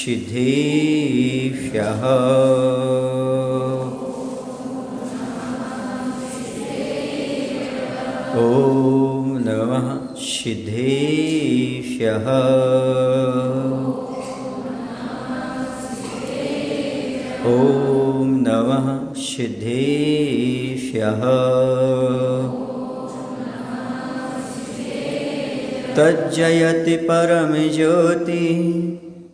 सिद्धेभ्यः ॐ नमः सिद्धेभ्यः ॐ नमः सिद्धेभ्यः तज्जयति परमज्योति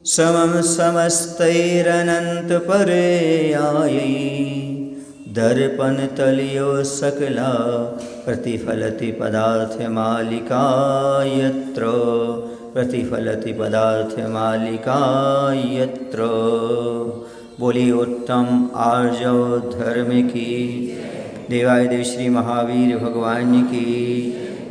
समं समस्तैरनन्तपर्यायै दर्पणतलयो सकला प्रतिफलति पदार्थमालिका यत्र प्रतिफलति पदार्थमालिका यत्र। बोलिए उत्तम आर्जव धर्म की देवादिदेव श्री महावीर भगवान की,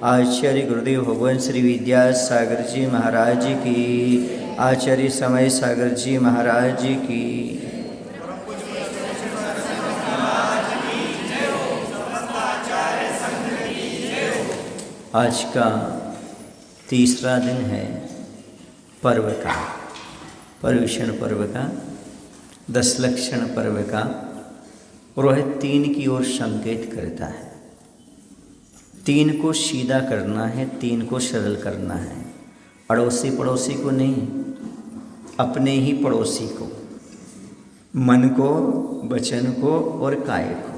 आचार्य गुरुदेव भगवान श्री विद्यासागर जी महाराज की, आचार्य समय सागर जी महाराज की। आज का तीसरा दिन है पर्व का, पर्युषण पर्व का, 10 लक्षण पर्व का, और वह 3 की ओर संकेत करता है। 3 को सीधा करना है, 3 को सरल करना है। अड़ोसी पड़ोसी को नहीं, अपने ही पड़ोसी को, मन को, वचन को और काय को।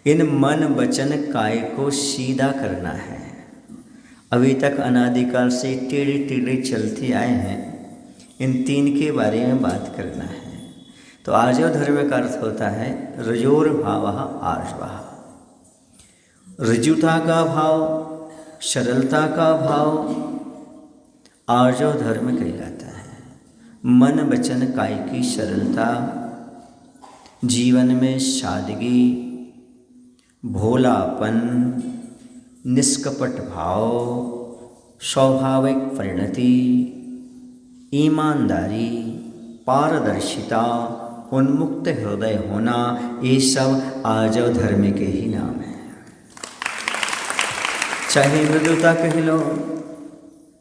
इन मन वचन काय को सीधा करना है। अभी तक अनादिकाल से टेढ़े टेढ़े चलते आए हैं, इन 3 के बारे में बात करना है। तो आर्जव धर्म का अर्थ होता है रजोर्भावः आर्जवः, ऋजुता का भाव, सरलता का भाव आर्जव धर्म कहलाता है। मन वचन काय की सरलता, जीवन में सादगी, भोलापन, निष्कपट भाव, स्वाभाविक परिणति, ईमानदारी, पारदर्शिता, उन्मुक्त हृदय होना, ये सब आर्जव धर्म के ही नाम है। चाहे मृदुता कह लो,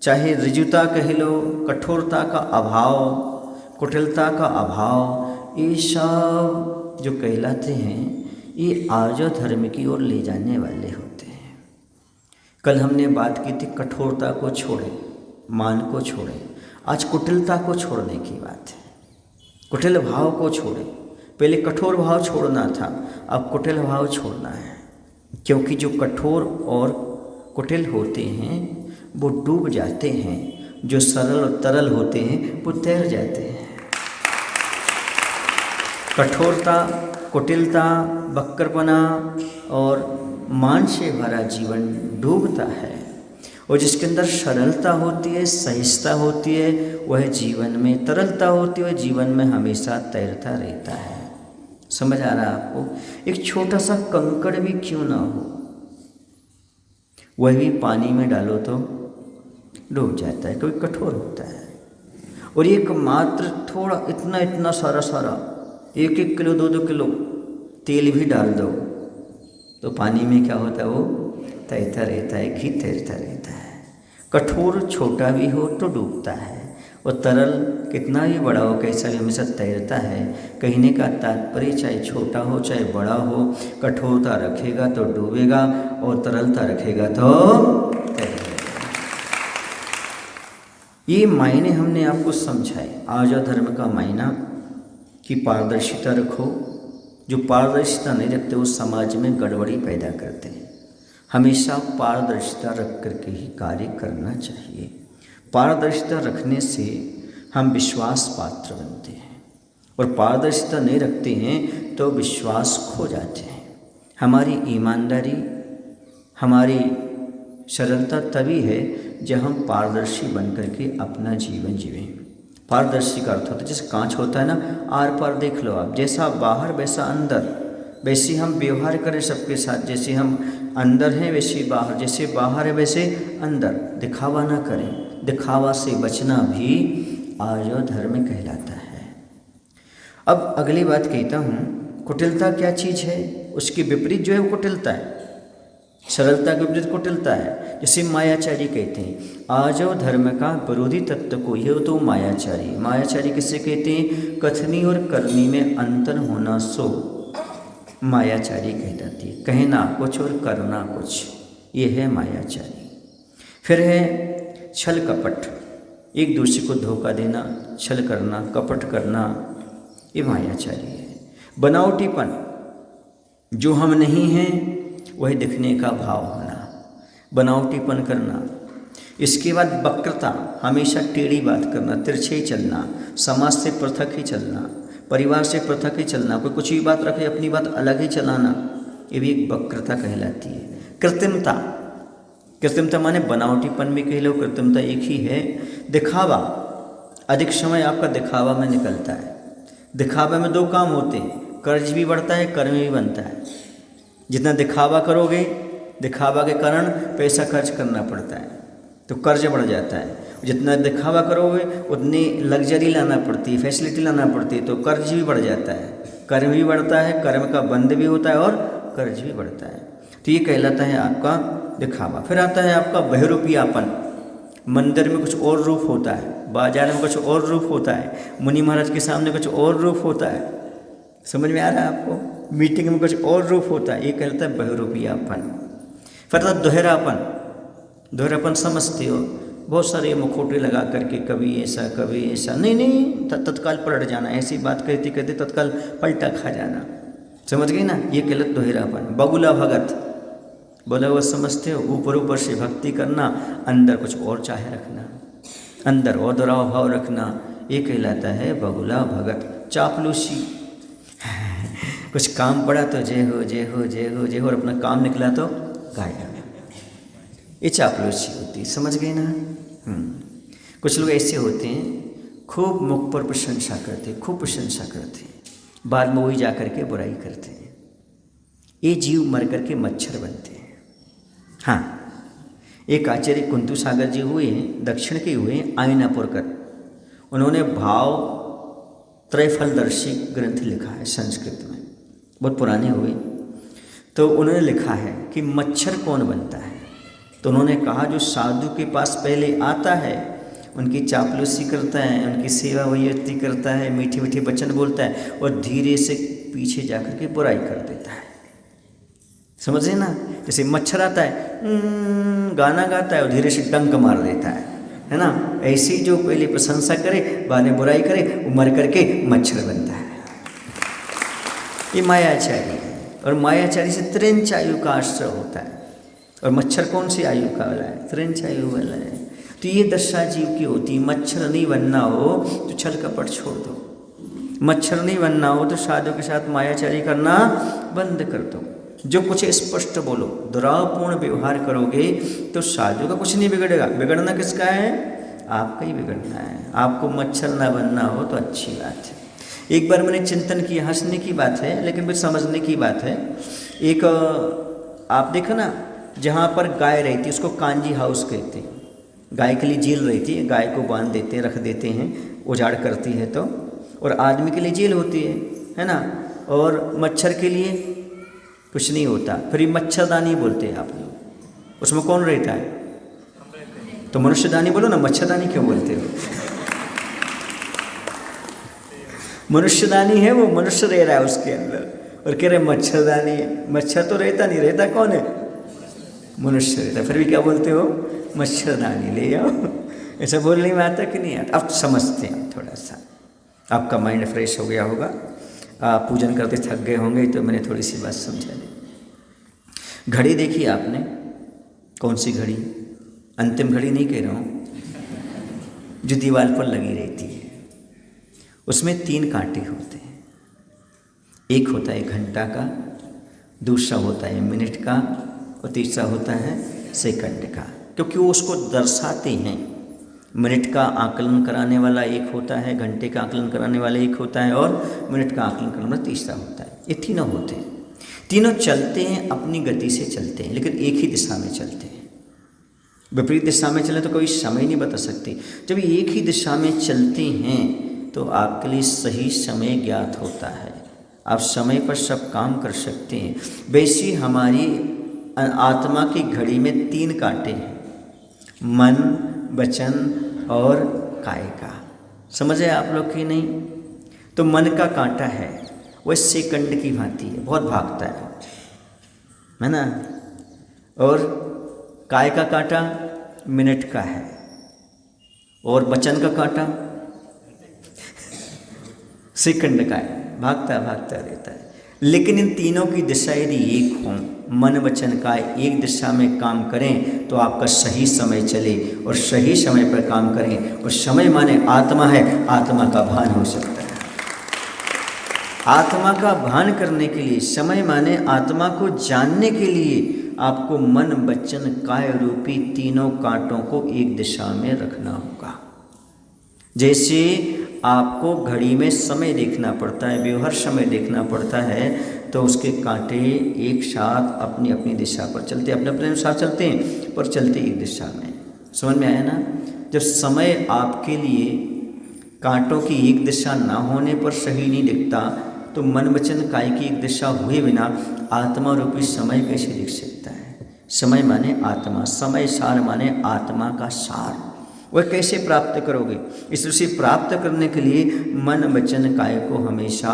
चाहे ऋजुता कह लो, कठोरता का अभाव, कुटिलता का अभाव, ये सब जो कहलाते हैं ये आर्जव धर्म की ओर ले जाने वाले होते हैं। कल हमने बात की थी कठोरता को छोड़े, मान को छोड़े। आज कुटिलता को छोड़ने की बात है। कुटिल भाव को छोड़े। पहले कठोर भाव छोड़ना था, अब कुटिल भाव छोड़ना है। क्योंकि जो कठोर और कुटिल होते हैं वो डूब जाते हैं, जो सरल और तरल होते हैं वो तैर जाते हैं। कठोरता, कुटिलता, बक्करपना और मान से भरा जीवन डूबता है, और जिसके अंदर सरलता होती है, सहिष्णुता होती है, वह जीवन में तरलता होती है, वह जीवन में हमेशा तैरता रहता है। समझ आ रहा है आपको? एक छोटा सा कंकड़ भी क्यों ना हो, वह भी पानी में डालो तो डूब जाता है, क्योंकि कठोर होता है। और एक मात्र थोड़ा इतना इतना सारा 1-1 किलो 2-2 किलो तेल भी डाल दो तो पानी में क्या होता है, वो तैरता रहता है, घी तैरता रहता है। कठोर छोटा भी हो तो डूबता है, और तरल कितना भी बड़ा हो, कैसा भी हमेशा तैरता है। कहने का तात्पर्य चाहे छोटा हो चाहे बड़ा हो, कठोरता रखेगा तो डूबेगा और तरलता रखेगा तो तैरेगा। ये मायने हमने आपको समझाए। आर्जव धर्म का मायना कि पारदर्शिता रखो। जो पारदर्शिता नहीं रखते वो समाज में गड़बड़ी पैदा करते हैं। हमेशा पारदर्शिता रख करके ही कार्य करना चाहिए। पारदर्शिता रखने से हम विश्वास पात्र बनते हैं, और पारदर्शिता नहीं रखते हैं तो विश्वास खो जाते हैं। हमारी ईमानदारी, हमारी सरलता तभी है जब हम पारदर्शी बन करके अपना जीवन जीवें। पारदर्शी का अर्थ होता है जैसे कांच होता है ना, आर पार देख लो आप, जैसा बाहर वैसा अंदर, वैसे हम व्यवहार करें सबके साथ। जैसे हम अंदर हैं वैसे बाहर, जैसे बाहर है वैसे अंदर। दिखावा ना करें, दिखावा से बचना भी आर्जव धर्म कहलाता है। अब अगली बात कहता हूँ, कुटिलता क्या चीज़ है? उसकी विपरीत जो है वो कुटिलता है। सरलता के विपरीत कुटिलता है, जिसे मायाचारी कहते हैं। आजव धर्म का विरोधी तत्व को यह तो मायाचारी। मायाचारी किसे कहते हैं? कथनी और करनी में अंतर होना सो मायाचारी कहलाती है। कहना कुछ और करना कुछ, ये है मायाचारी। फिर है छल कपट, एक दूसरे को धोखा देना, छल करना, कपट करना, ये मायाचारी है। बनावटीपन, जो हम नहीं हैं वही दिखने का भाव होना, बनावटीपन करना। इसके बाद वक्रता, हमेशा टेढ़ी बात करना, तिरछे ही चलना, समाज से पृथक ही चलना, परिवार से पृथक ही चलना, कोई कुछ भी बात रखे अपनी बात अलग ही चलाना, ये भी एक वक्रता कहलाती है। कृत्रिमता, कृत्रिमता माने बनावटीपन भी कह लो, कृत्रिमता एक ही है। दिखावा, अधिक समय आपका दिखावा में निकलता है। दिखावे में दो काम होते हैं, कर्ज भी बढ़ता है, कर्म भी बनता है। जितना दिखावा करोगे, दिखावा के कारण पैसा खर्च करना पड़ता है तो कर्ज बढ़ जाता है। जितना दिखावा करोगे उतनी लग्जरी लाना पड़ती है, फैसिलिटी लाना पड़ती है, तो कर्ज भी बढ़ जाता है, कर्म भी बढ़ता है, कर्म का बंध भी होता है और कर्ज भी बढ़ता है। तो ये कहलाता है आपका दिखावा। फिर आता है आपका बहरूपियापन। मंदिर में कुछ और रूप होता है, बाजार में कुछ और रूप होता है, मुनि महाराज के सामने कुछ और रूप होता है। समझ में आ रहा है आपको? मीटिंग में कुछ और रूप होता है, ये कहलाता है बहरूपियापन। फिर दोहरापन। दोहरापन समझते हो, बहुत सारे मुखौटे लगा करके कभी ऐसा कभी ऐसा, नहीं तत्काल पलट जाना, ऐसी बात कहते कहते तत्काल पलटा खा जाना। समझ गई ना? ये कहलाता दोहरापन। बगुला भगत, बोला हुआ समझते हो, ऊपर ऊपर से भक्ति करना, अंदर कुछ और चाहे रखना, अंदर और दुराव भाव रखना, ये कहलाता है बगुला भगत। चापलूसी, कुछ काम पड़ा तो जय हो जय हो जय हो जय हो, और अपना काम निकला तो गायब, ये चापलूसी होती है। समझ गए ना? कुछ लोग ऐसे होते हैं, खूब मुख पर प्रशंसा करते, खूब प्रशंसा करते, बाद में वही जा करके बुराई करते हैं। ये जीव मर करके मच्छर बनते हैं। हाँ, एक आचार्य कुंतु सागर जी हुए हैं, दक्षिण के हुए हैं, आयनापुरकर। उन्होंने भाव त्रैफलदर्शी ग्रंथ लिखा है संस्कृत में, बहुत पुराने हुए। तो उन्होंने लिखा है कि मच्छर कौन बनता है। तो उन्होंने कहा जो साधु के पास पहले आता है, उनकी चापलूसी करता है, उनकी सेवा वैयक्ति करता है, मीठे मीठे वचन बोलता है, और धीरे से पीछे जाकर के बुराई कर देता है। समझे ना? जैसे मच्छर आता है, गाना गाता है और धीरे से डंक मार देता है ना? ऐसे ही जो पहले प्रशंसा करे, बाद में बुराई करे, वो मर करके मच्छर बनता है। ये मायाचारी है, और मायाचारी से त्रिंच आयु का आश्रय होता है। और मच्छर कौन सी आयु का वाला है? त्रिंच आयु वाला है। तो ये दशा जीव की होती है। मच्छर नहीं बनना हो तो छल कपट छोड़ दो, मच्छर नहीं बनना हो तो साधु के साथ मायाचारी करना बंद कर दो। जो कुछ स्पष्ट बोलो, दुरावपूर्ण व्यवहार करोगे तो साधु का कुछ नहीं बिगड़ेगा। बिगड़ना किसका है? आपका ही बिगड़ना है। आपको मच्छर ना बनना हो तो अच्छी बात है। एक बार मैंने चिंतन किया, हंसने की बात है लेकिन फिर समझने की बात है। एक आप देखो ना, जहाँ पर गाय रहती उसको कांजी हाउस कहते हैं। गाय के लिए जेल रहती है, गाय को बांध देते हैं, रख देते हैं, उजाड़ करती है तो, और आदमी के लिए जेल होती है ना? और मच्छर के लिए कुछ नहीं होता। फिर ये मच्छरदानी बोलते हैं आप लोग, उसमें कौन रहता है? तो मनुष्यदानी बोलो ना, मच्छरदानी क्यों बोलते हो? मनुष्यदानी है, वो मनुष्य रह रहा है उसके अंदर, और कह रहे मच्छरदानी है। मच्छर तो रहता नहीं, रहता कौन है? मनुष्य रहता। फिर भी क्या बोलते हो? मच्छरदानी ले आओ। ऐसा बोलने में आता कि नहीं आता? अब समझते हैं थोड़ा सा, आपका माइंड फ्रेश हो गया होगा। आप पूजन करते थक गए होंगे तो मैंने थोड़ी सी बात समझा दी। घड़ी देखी आपने? कौन सी घड़ी? अंतिम घड़ी नहीं कह रहा हूँ, जो दीवार पर लगी रहती है। उसमें 3 कांटे होते हैं। एक होता है घंटा का, दूसरा होता है मिनट का, और तीसरा होता है सेकंड का, क्योंकि वो उसको दर्शाते हैं। मिनट का आकलन कराने वाला एक होता है, घंटे का आकलन कराने वाला एक होता है, और मिनट का आकलन कराने वाला तीसरा होता है। ये तीनों होते हैं। तीनों चलते हैं, अपनी गति से चलते हैं, लेकिन एक ही दिशा में चलते हैं। विपरीत दिशा में चले तो कोई समय नहीं बता सकते। जब एक ही दिशा में चलते हैं तो आपके लिए सही समय ज्ञात होता है, आप समय पर सब काम कर सकते हैं। वैसी हमारी आत्मा की घड़ी में 3 कांटे हैं, मन, वचन और काय का। समझे आप लोग कि नहीं? तो मन का कांटा है वह सेकंड की भांति है, बहुत भागता है ना। और काय का कांटा मिनट का है, और वचन का कांटा सेकंड का है, भागता रहता है। लेकिन इन तीनों की दिशा यदि एक हो, मन वचन काय एक दिशा में काम करें तो आपका सही समय चले, और सही समय पर काम करें। और समय माने आत्मा है, आत्मा का भान हो सकता है। आत्मा का भान करने के लिए, समय माने आत्मा को जानने के लिए आपको मन वचन काय रूपी तीनों कांटों को एक दिशा में रखना होगा। जैसे आपको घड़ी में समय देखना पड़ता है, व्यवहार समय देखना पड़ता है, तो उसके कांटे एक साथ अपनी अपनी दिशा पर चलते, अपने अपने अनुसार चलते हैं, पर चलते एक दिशा में। समझ में आया ना? जब समय आपके लिए कांटों की एक दिशा ना होने पर सही नहीं दिखता, तो मन वचन काय की एक दिशा हुए बिना आत्मा रूपी समय कैसे दिख सकता है? समय माने आत्मा, समय सार माने आत्मा का सार। वह कैसे प्राप्त करोगे? इसलिए प्राप्त करने के लिए मन वचन काय को हमेशा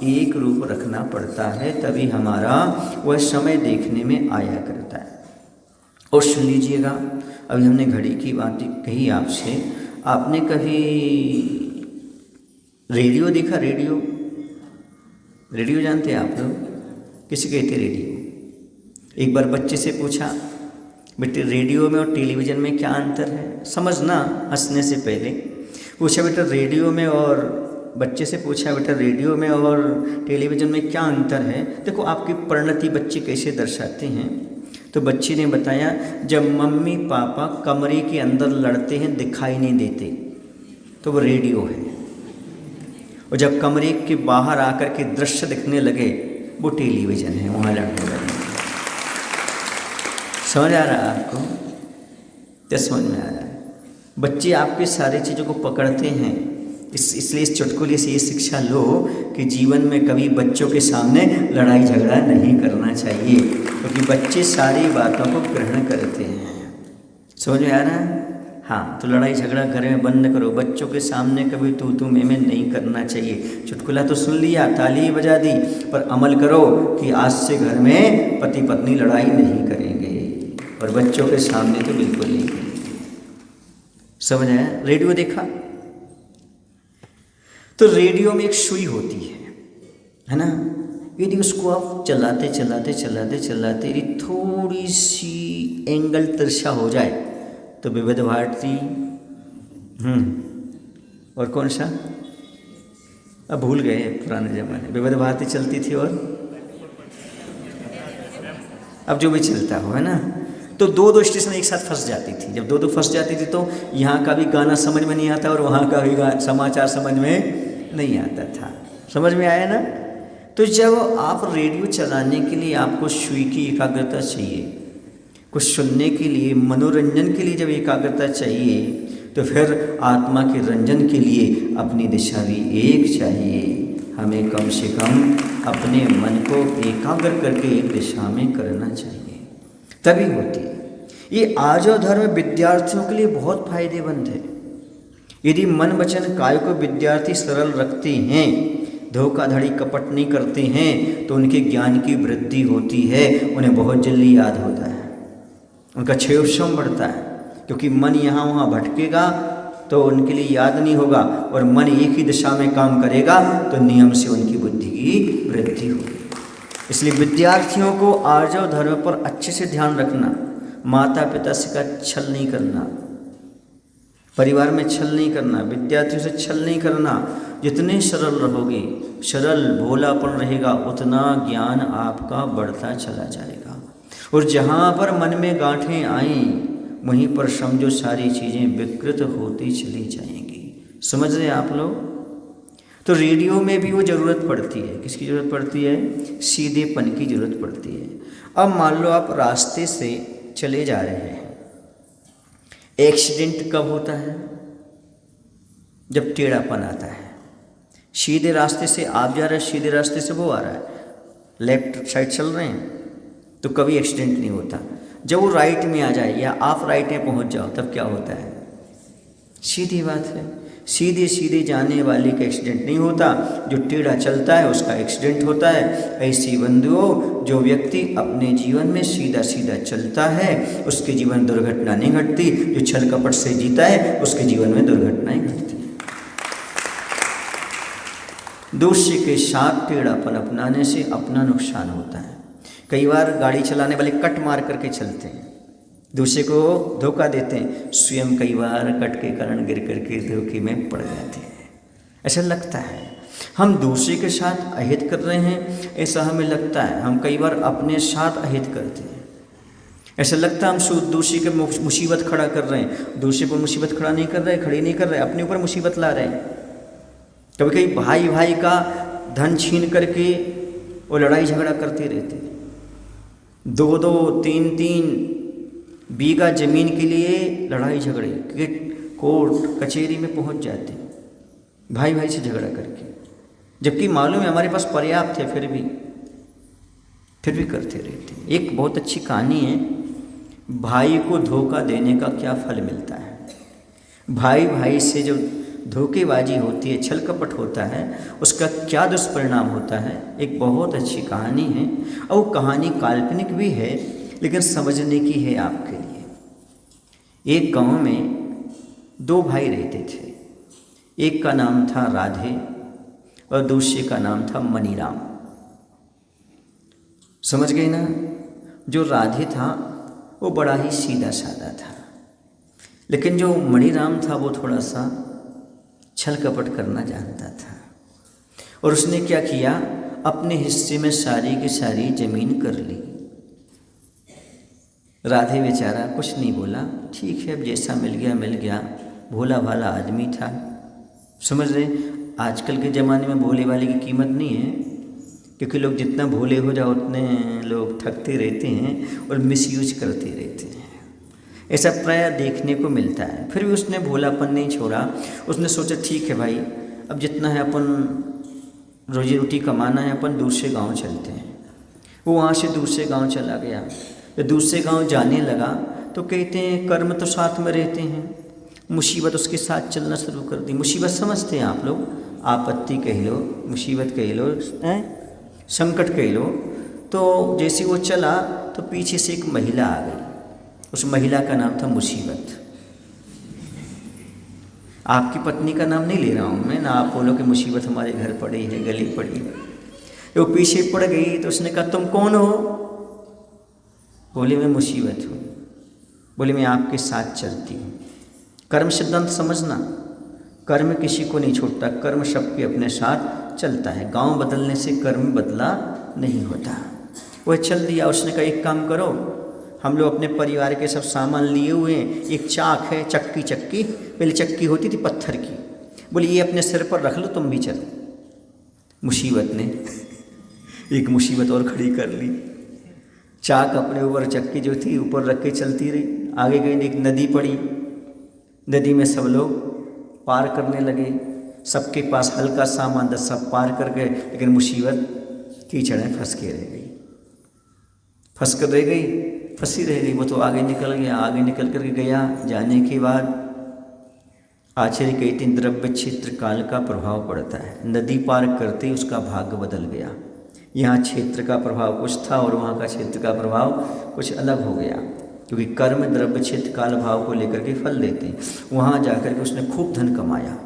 एक रूप रखना पड़ता है, तभी हमारा वह समय देखने में आया करता है। और सुन लीजिएगा, अभी हमने घड़ी की बात कही आपसे, आपने कभी रेडियो देखा? रेडियो जानते हैं आप लोग? किसे कहते रेडियो? एक बार बच्चे से पूछा, बेटे रेडियो में और टेलीविज़न में क्या अंतर है? समझना हंसने से पहले। पूछा बेटा रेडियो में, और बच्चे से पूछा बेटा रेडियो में और टेलीविज़न में क्या अंतर है? देखो आपकी परिणति बच्चे कैसे दर्शाते हैं। तो बच्चे ने बताया, जब मम्मी पापा कमरे के अंदर लड़ते हैं दिखाई नहीं देते तो वो रेडियो है, और जब कमरे के बाहर आकर के दृश्य दिखने लगे वो टेलीविज़न है, वहाँ लड़ने लगे। समझ आ रहा है आपको? क्या समझ में आ रहा है? बच्चे आपके सारी चीज़ों को पकड़ते हैं। इसलिए इस चुटकुले से ये शिक्षा लो कि जीवन में कभी बच्चों के सामने लड़ाई झगड़ा नहीं करना चाहिए, क्योंकि बच्चे सारी बातों को ग्रहण करते हैं। समझ में आ रहा है? हाँ, तो लड़ाई झगड़ा घर में बंद करो, बच्चों के सामने कभी तू मैं नहीं करना चाहिए। चुटकुला तो सुन लिया, ताली बजा दी, पर अमल करो कि आज से घर में पति पत्नी लड़ाई नहीं करेंगे, और बच्चों के सामने तो बिल्कुल नहीं करेंगे। समझ आया? रेडियो देखा? तो रेडियो में एक सुई होती है ना? यदि उसको आप चलाते यदि थोड़ी सी एंगल तिरछा हो जाए तो विविध भारती, और कौन सा, अब भूल गए, पुराने ज़माने विविध भारती चलती थी, और अब जो भी चलता हो, है ना? तो दो स्टेशन एक साथ फंस जाती थी। जब दो फंस जाती थी तो यहाँ का भी गाना समझ में नहीं आता और वहाँ का भी समाचार समझ में नहीं आता था। समझ में आया ना? तो जब आप रेडियो चलाने के लिए आपको सुई की एकाग्रता चाहिए, कुछ सुनने के लिए, मनोरंजन के लिए जब एकाग्रता चाहिए, तो फिर आत्मा के रंजन के लिए अपनी दिशा भी एक चाहिए। हमें कम से कम अपने मन को एकाग्र करके एक दिशा में करना चाहिए, तभी होती है। ये आर्जव धर्म विद्यार्थियों के लिए बहुत फायदेमंद है। यदि मन वचन काय को विद्यार्थी सरल रखते हैं, धोखाधड़ी कपट नहीं करते हैं, तो उनके ज्ञान की वृद्धि होती है, उन्हें बहुत जल्दी याद होता है, उनका क्षेत्रक्षम बढ़ता है। क्योंकि मन यहाँ वहाँ भटकेगा तो उनके लिए याद नहीं होगा, और मन एक ही दिशा में काम करेगा तो नियम से उनकी बुद्धि की वृद्धि होगी। इसलिए विद्यार्थियों को आर्जव धर्म पर अच्छे से ध्यान रखना, माता पिता से का छल नहीं करना, परिवार में छल नहीं करना, विद्यार्थियों से छल नहीं करना। जितने सरल रहोगे, सरल भोलापन रहेगा, उतना ज्ञान आपका बढ़ता चला जाएगा। और जहाँ पर मन में गांठें आएँ वहीं पर समझो सारी चीज़ें विकृत होती चली जाएंगी। समझ रहे आप लोग? तो रेडियो में भी वो ज़रूरत पड़ती है। किसकी ज़रूरत पड़ती है? सीधेपन की ज़रूरत पड़ती है। अब मान लो आप रास्ते से चले जा रहे हैं, एक्सीडेंट कब होता है? जब टेढ़ापन आता है। सीधे रास्ते से आप जा रहे हैं, सीधे रास्ते से वो आ रहा है, लेफ्ट साइड चल रहे हैं, तो कभी एक्सीडेंट नहीं होता। जब वो राइट में आ जाए या आप राइट में पहुंच जाओ तब क्या होता है? सीधी बात है, सीधे सीधे जाने वाले का एक्सीडेंट नहीं होता, जो टेढ़ा चलता है उसका एक्सीडेंट होता है। ऐसी बंधुओं, जो व्यक्ति अपने जीवन में सीधा सीधा चलता है उसके जीवन में दुर्घटना नहीं घटती, जो छल कपट से जीता है उसके जीवन में दुर्घटनाएं घटती हैं। दूसरे के साथ टेढ़ापन अपनाने से अपना नुकसान होता है। कई बार गाड़ी चलाने वाले कट मार करके चलते हैं, दूसरे को धोखा देते हैं, स्वयं कई बार कट के कारण गिर करके धोखे में पड़ जाते हैं। ऐसा लगता है हम दूसरे के साथ अहित कर रहे हैं, ऐसा हमें लगता है। हम कई बार अपने साथ अहित करते हैं, ऐसा लगता है हम दूसरे के मुसीबत खड़ा कर रहे हैं। दूसरे पर मुसीबत खड़ा नहीं कर रहे, खड़ी नहीं कर रहे, अपने ऊपर मुसीबत ला रहे हैं। कभी कभी भाई भाई का धन छीन करके वो लड़ाई झगड़ा करते रहते हैं। 2-2, 3-3 बीघा जमीन के लिए लड़ाई झगड़े, कोर्ट कचहरी में पहुंच जाते हैं भाई भाई से झगड़ा करके, जबकि मालूम है हमारे पास पर्याप्त है, फिर भी करते रहते हैं। एक बहुत अच्छी कहानी है, भाई को धोखा देने का क्या फल मिलता है। भाई भाई से जो धोखेबाजी होती है, छल कपट होता है, उसका क्या दुष्परिणाम होता है, एक बहुत अच्छी कहानी है। और वो कहानी काल्पनिक भी है लेकिन समझने की है आपके लिए। एक गांव में 2 भाई रहते थे, एक का नाम था राधे और दूसरे का नाम था मनीराम। समझ गए ना? जो राधे था वो बड़ा ही सीधा साधा था, लेकिन जो मणिराम था वो थोड़ा सा छल कपट करना जानता था। और उसने क्या किया, अपने हिस्से में सारी की सारी जमीन कर ली। राधे बेचारा कुछ नहीं बोला, ठीक है अब जैसा मिल गया, भोला भाला आदमी था। समझ रहे, आजकल के ज़माने में भोले वाले की कीमत नहीं है, क्योंकि लोग जितना भोले हो जाओ उतने लोग ठगते रहते हैं और मिसयूज करते रहते हैं। ऐसा प्राय देखने को मिलता है। फिर भी उसने भोलापन नहीं छोड़ा। उसने सोचा ठीक है भाई, अब जितना है अपन रोजी रोटी कमाना है, अपन दूसरे गांव चलते हैं। वो वहाँ से दूसरे गांव चला गया। जब दूसरे गांव जाने लगा तो कहते हैं कर्म तो साथ में रहते हैं, मुसीबत उसके साथ चलना शुरू कर दी। मुसीबत समझते हैं आप लोग, आपत्ति कह लो, मुसीबत कह लो, संकट कह लो। तो जैसे वो चला तो पीछे से एक महिला आ गई। उस महिला का नाम था मुसीबत। आपकी पत्नी का नाम नहीं ले रहा हूँ मैं, ना आप बोलो कि मुसीबत हमारे घर पड़ी है, गली पड़ी है। वो पीछे पड़ गई तो उसने कहा तुम कौन हो? बोले मैं मुसीबत हूँ। बोले मैं आपके साथ चलती हूँ। कर्म सिद्धांत समझना, कर्म किसी को नहीं छोड़ता, कर्म सबके अपने साथ चलता है। गांव बदलने से कर्म बदला नहीं होता। वह चल दिया। उसने कहा एक काम करो, हम लोग अपने परिवार के सब सामान लिए हुए हैं, एक चाक है, चक्की, पहले चक्की होती थी पत्थर की, बोले ये अपने सिर पर रख लो, तुम भी चलो। मुसीबत ने एक मुसीबत और खड़ी कर ली। चाक अपने ऊपर, चक्की जो थी ऊपर रख के चलती रही। आगे गई, एक नदी पड़ी, नदी में सब लोग पार करने लगे। सबके पास हल्का सामान था, सब पार कर गए, लेकिन मुसीबत कीचड़ में फंस के रह गई, फंसी रह गई। वो तो आगे निकल गया, आगे निकल कर गया। जाने के बाद आचार्य कहते हैं द्रव्य क्षेत्र काल का प्रभाव पड़ता है। नदी पार करते ही उसका भाग्य बदल गया। यहाँ क्षेत्र का प्रभाव कुछ था और वहाँ का क्षेत्र का प्रभाव कुछ अलग हो गया, क्योंकि कर्म द्रव्य क्षेत्र काल भाव को लेकर के फल देते हैं। वहाँ जाकर के उसने खूब धन कमाया,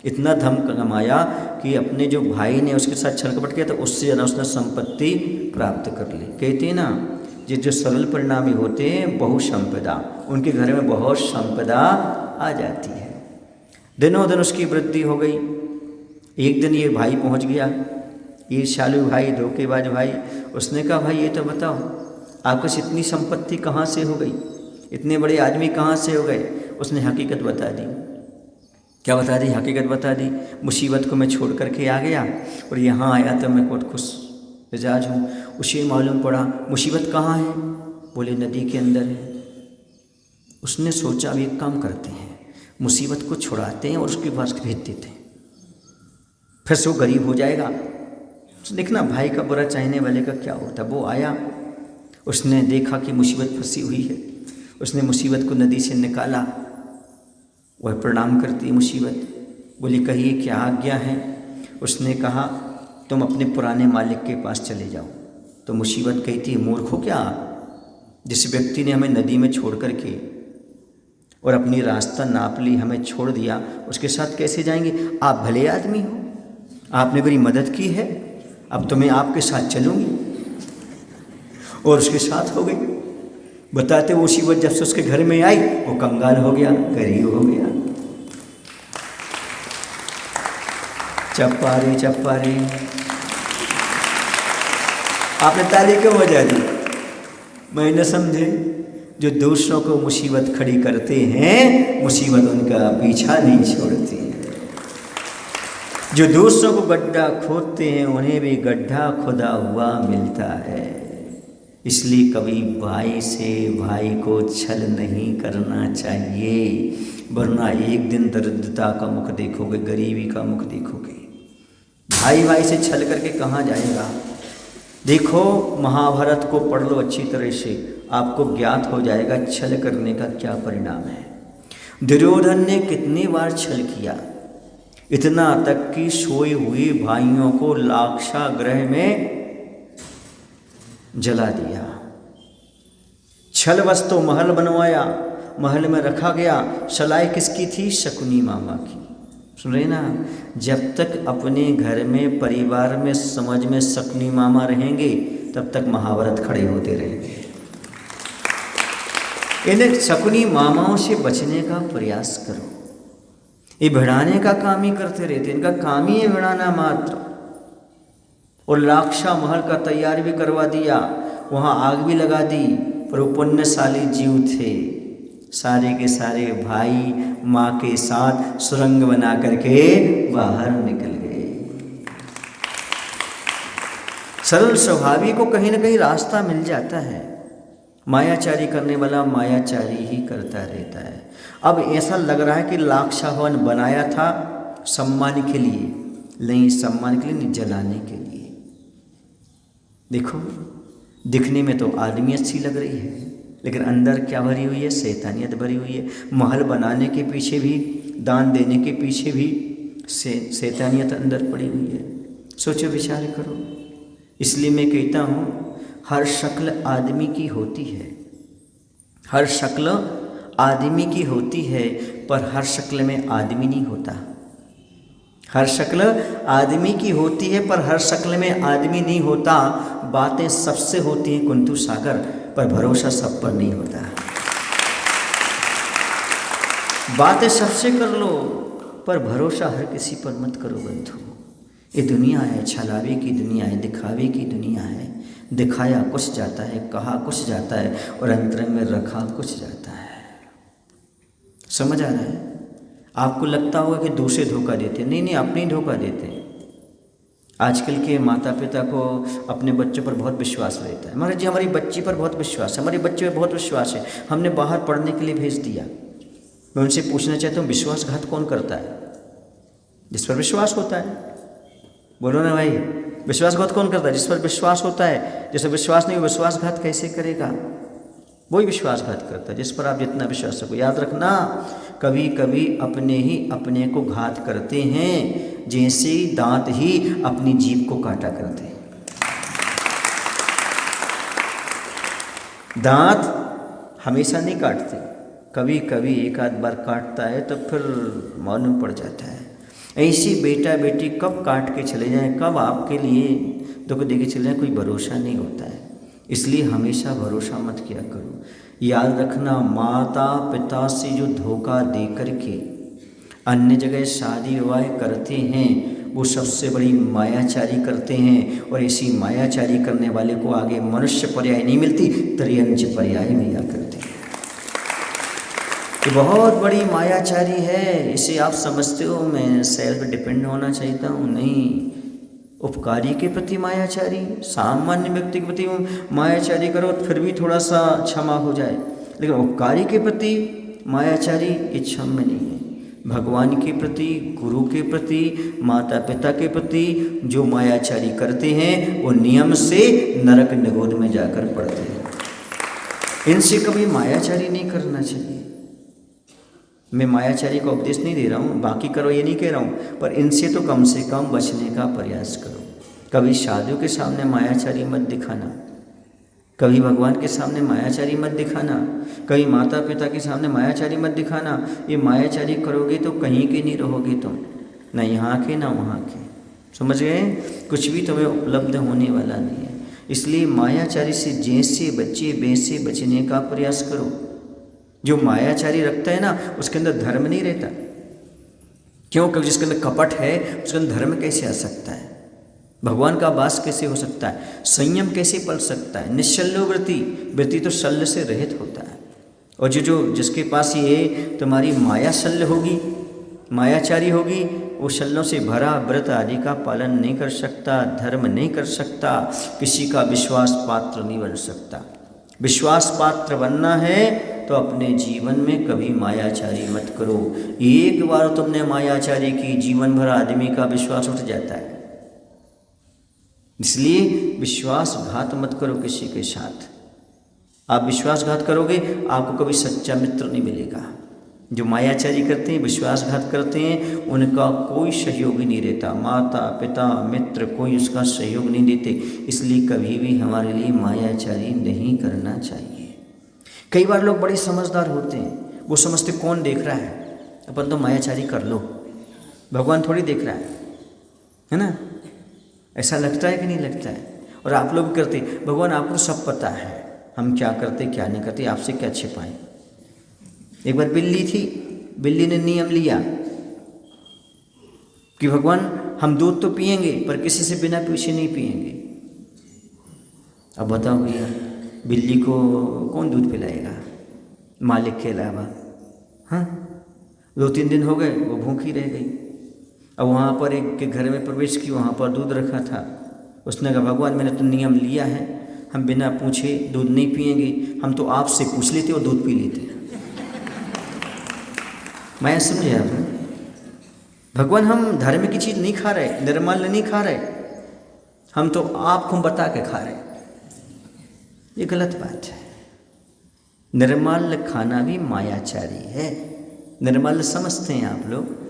इतना धन कमाया कि अपने जो भाई ने उसके साथ छल कपट किया था उससे ज़्यादा उसने संपत्ति प्राप्त कर ली। कहते हैं ना, जो सरल परिणामी होते हैं बहु संपदा, उनके घर में बहुत संपदा आ जाती है। दिनों दिन उसकी वृद्धि हो गई। एक दिन ये भाई पहुंच गया, ये शालू भाई, धोखेबाज भाई। उसने कहा भाई ये तो बताओ आपको इतनी संपत्ति कहाँ से हो गई, इतने बड़े आदमी कहाँ से हो गए? उसने हकीकत बता दी। क्या बता दी? हकीकत बता दी। मुसीबत को मैं छोड़ करके आ गया और यहाँ आया तो मैं बहुत खुश मिजाज हूँ। उसे मालूम पड़ा मुसीबत कहाँ है, बोले नदी के अंदर है। उसने सोचा अब एक काम करते हैं, मुसीबत को छुड़ाते हैं और उसके पास भेज देते हैं, फिर से वो गरीब हो जाएगा। तो देखना भाई का बुरा चाहने वाले का क्या होता। वो आया उसने देखा कि मुसीबत फंसी हुई है, उसने मुसीबत को नदी से निकाला। वह प्रणाम करती है मुसीबत, बोली कहिए क्या आज्ञा है। उसने कहा तुम अपने पुराने मालिक के पास चले जाओ। तो मुसीबत कहती है मूर्ख हो क्या, जिस व्यक्ति ने हमें नदी में छोड़ कर के और अपनी रास्ता नाप ली, हमें छोड़ दिया, उसके साथ कैसे जाएंगे? आप भले आदमी हो, आपने मेरी मदद की है, अब तो मैं आपके साथ चलूँगी। और उसके साथ हो गई। बताते वो मुसीबत जब से उसके घर में आई, वो कंगाल हो गया, गरीब हो गया। चप्पा रे आपने ताली क्यों बजा दी? मैं न समझे। जो दूसरों को मुसीबत खड़ी करते हैं, मुसीबत उनका पीछा नहीं छोड़ती है। जो दूसरों को गड्ढा खोदते हैं, उन्हें भी गड्ढा खुदा हुआ मिलता है। इसलिए कभी भाई से भाई को छल नहीं करना चाहिए, वरना एक दिन दरिद्रता का मुख देखोगे, गरीबी का मुख देखोगे। भाई भाई से छल करके कहाँ जाएगा? देखो महाभारत को पढ़ लो अच्छी तरह से, आपको ज्ञात हो जाएगा छल करने का क्या परिणाम है। दुर्योधन ने कितनी बार छल किया, इतना तक कि सोए हुए भाइयों को लाक्षागृह में जला दिया। छलवश तो महल बनवाया, महल में रखा गया। सलाई किसकी थी? शकुनी मामा की। सुन रहे ना? जब तक अपने घर में, परिवार में, समाज में शकुनी मामा रहेंगे, तब तक महाभारत खड़े होते रहेंगे। इन्हें शकुनी मामाओं से बचने का प्रयास करो। ये भिड़ाने का काम ही करते रहते, इनका काम ही है भिड़ाना मात्र। और लाक्षा महल का तैयार भी करवा दिया, वहाँ आग भी लगा दी, पर वो पुण्यशाली जीव थे, सारे के सारे भाई माँ के साथ सुरंग बना करके बाहर निकल गए। सरल स्वभावी को कहीं ना कहीं रास्ता मिल जाता है। मायाचारी करने वाला मायाचारी ही करता रहता है। अब ऐसा लग रहा है कि लाक्षा हवन बनाया था सम्मान के लिए, नहीं, सम्मान के लिए नहीं, जलाने के लिए। देखो दिखने में तो आदमियत सी लग रही है, लेकिन अंदर क्या भरी हुई है? शैतानियत भरी हुई है। महल बनाने के पीछे भी, दान देने के पीछे भी शैतानियत अंदर पड़ी हुई है। सोचो, विचार करो। इसलिए मैं कहता हूँ हर शक्ल आदमी की होती है, हर शक्ल आदमी की होती है, पर हर शक्ल में आदमी नहीं होता। हर शक्ल आदमी की होती है, पर हर शक्ल में आदमी नहीं होता। बातें सबसे होती हैं कुंतु सागर, पर भरोसा सब पर नहीं होता। बातें सबसे कर लो, पर भरोसा हर किसी पर मत करो बंधु। ये दुनिया है, छलावे की दुनिया है, दिखावे की दुनिया है। दिखाया कुछ जाता है, कहा कुछ जाता है, और अंतरंग में रखा कुछ जाता है। समझ आ रहा है? आपको लगता होगा कि दूसरे धोखा देते हैं, नहीं नहीं, अपने ही धोखा देते हैं। आजकल के माता पिता को अपने बच्चों पर बहुत विश्वास रहता है। महाराज जी हमारी बच्ची पर बहुत विश्वास है, हमारे बच्चे पर बहुत विश्वास है, हमने बाहर पढ़ने के लिए भेज दिया। मैं उनसे पूछना चाहता हूँ, विश्वासघात कौन करता है? जिस पर विश्वास होता है। बोलो ना भाई, विश्वासघात कौन करता है? जिस पर विश्वास होता है। जिस पर विश्वास नहीं, विश्वासघात कैसे करेगा? वही विश्वासघात करता है जिस पर आप जितना विश्वास रखो। याद रखना, कभी कभी अपने ही अपने को घात करते हैं, जैसे दांत ही अपनी जीभ को काटा करते हैं। दांत हमेशा नहीं काटते, कभी कभी एक आध बार काटता है तो फिर मालूम पड़ जाता है। ऐसी बेटा बेटी कब काट के चले जाएं, कब आपके लिए दुख दे के चले जाएं, कोई भरोसा नहीं होता है। इसलिए हमेशा भरोसा मत किया करो। याद रखना, माता पिता से जो धोखा दे करके अन्य जगह शादी विवाह करते हैं, वो सबसे बड़ी मायाचारी करते हैं। और ऐसी मायाचारी करने वाले को आगे मनुष्य पर्याय नहीं मिलती, त्रियंच पर्याय मिला करते हैं। ये बहुत बड़ी मायाचारी है, इसे आप समझते हो मैं सेल्फ डिपेंड होना चाहता हूँ? नहीं, उपकारी के प्रति मायाचारी, सामान्य व्यक्ति के प्रति मायाचारी करो फिर भी थोड़ा सा क्षमा हो जाए, लेकिन उपकारी के प्रति मायाचारी ये क्षम्य नहीं है। भगवान के प्रति, गुरु के प्रति, माता पिता के प्रति जो मायाचारी करते हैं, वो नियम से नरक निगोद में जाकर पड़ते हैं। इनसे कभी मायाचारी नहीं करना चाहिए। मैं मायाचारी का उपदेश नहीं दे रहा हूँ, बाकी करो ये नहीं कह रहा हूँ, पर इनसे तो कम से कम बचने का प्रयास करो। कभी साधु के सामने मायाचारी मत दिखाना, कभी भगवान के सामने मायाचारी मत दिखाना, कभी माता पिता के सामने मायाचारी मत दिखाना। ये मायाचारी करोगे तो कहीं के नहीं रहोगे तुम, ना यहाँ के ना वहाँ के। समझ गए? कुछ भी तुम्हें उपलब्ध होने वाला नहीं है। इसलिए मायाचारी से जैसे बच्चे वैसे बचने का प्रयास करो। जो मायाचारी रखता है ना, उसके अंदर धर्म नहीं रहता। क्यों? क्योंकि जिसके अंदर कपट है उसके अंदर धर्म कैसे आ सकता है? भगवान का वास कैसे हो सकता है? संयम कैसे पल सकता है? निश्चल्यो वृत्ति तो शल्य से रहित होता है। और जो जिसके पास ये तुम्हारी माया शल्य होगी, मायाचारी होगी, वो शल्यों से भरा व्रत आदि का पालन नहीं कर सकता, धर्म नहीं कर सकता, किसी का विश्वास पात्र नहीं बन सकता। विश्वास पात्र बनना है तो अपने जीवन में कभी मायाचारी मत करो। एक बार तुमने मायाचारी की, जीवन भर आदमी का विश्वास उठ जाता है। इसलिए विश्वासघात मत करो किसी के साथ। आप विश्वासघात करोगे आपको कभी सच्चा मित्र नहीं मिलेगा। जो मायाचारी करते हैं, विश्वासघात करते हैं, उनका कोई सहयोगी नहीं रहता। माता पिता मित्र कोई उसका सहयोग नहीं देते। इसलिए कभी भी हमारे लिए मायाचारी नहीं करना चाहिए। कई बार लोग बड़े समझदार होते हैं, वो समझते कौन देख रहा है, अपन तो मायाचारी कर लो, भगवान थोड़ी देख रहा है ना? ऐसा लगता है कि नहीं लगता है? और आप लोग करते, भगवान आपको सब पता है, हम क्या करते क्या नहीं करते, आपसे क्या छिपाएं। एक बार बिल्ली थी, बिल्ली ने नियम लिया कि भगवान हम दूध तो पिएंगे पर किसी से बिना पूछे नहीं पिएंगे। अब बताओ भैया, बिल्ली को कौन दूध पिलाएगा मालिक के अलावा? हाँ, 2-3 दिन हो गए वो भूखी रह गई। अब वहाँ पर एक के घर में प्रवेश की, वहाँ पर दूध रखा था। उसने कहा भगवान मैंने तो नियम लिया है, हम बिना पूछे दूध नहीं पिएंगे, हम तो आपसे पूछ लेते और दूध पी लेते। मैं समझे आपने? भगवान हम धर्म की चीज़ नहीं खा रहे, निर्माल्य नहीं खा रहे, हम तो आपको बता के खा रहे। ये गलत बात है। निर्माल्य खाना भी मायाचारी है। निर्माल्य समझते हैं आप लोग?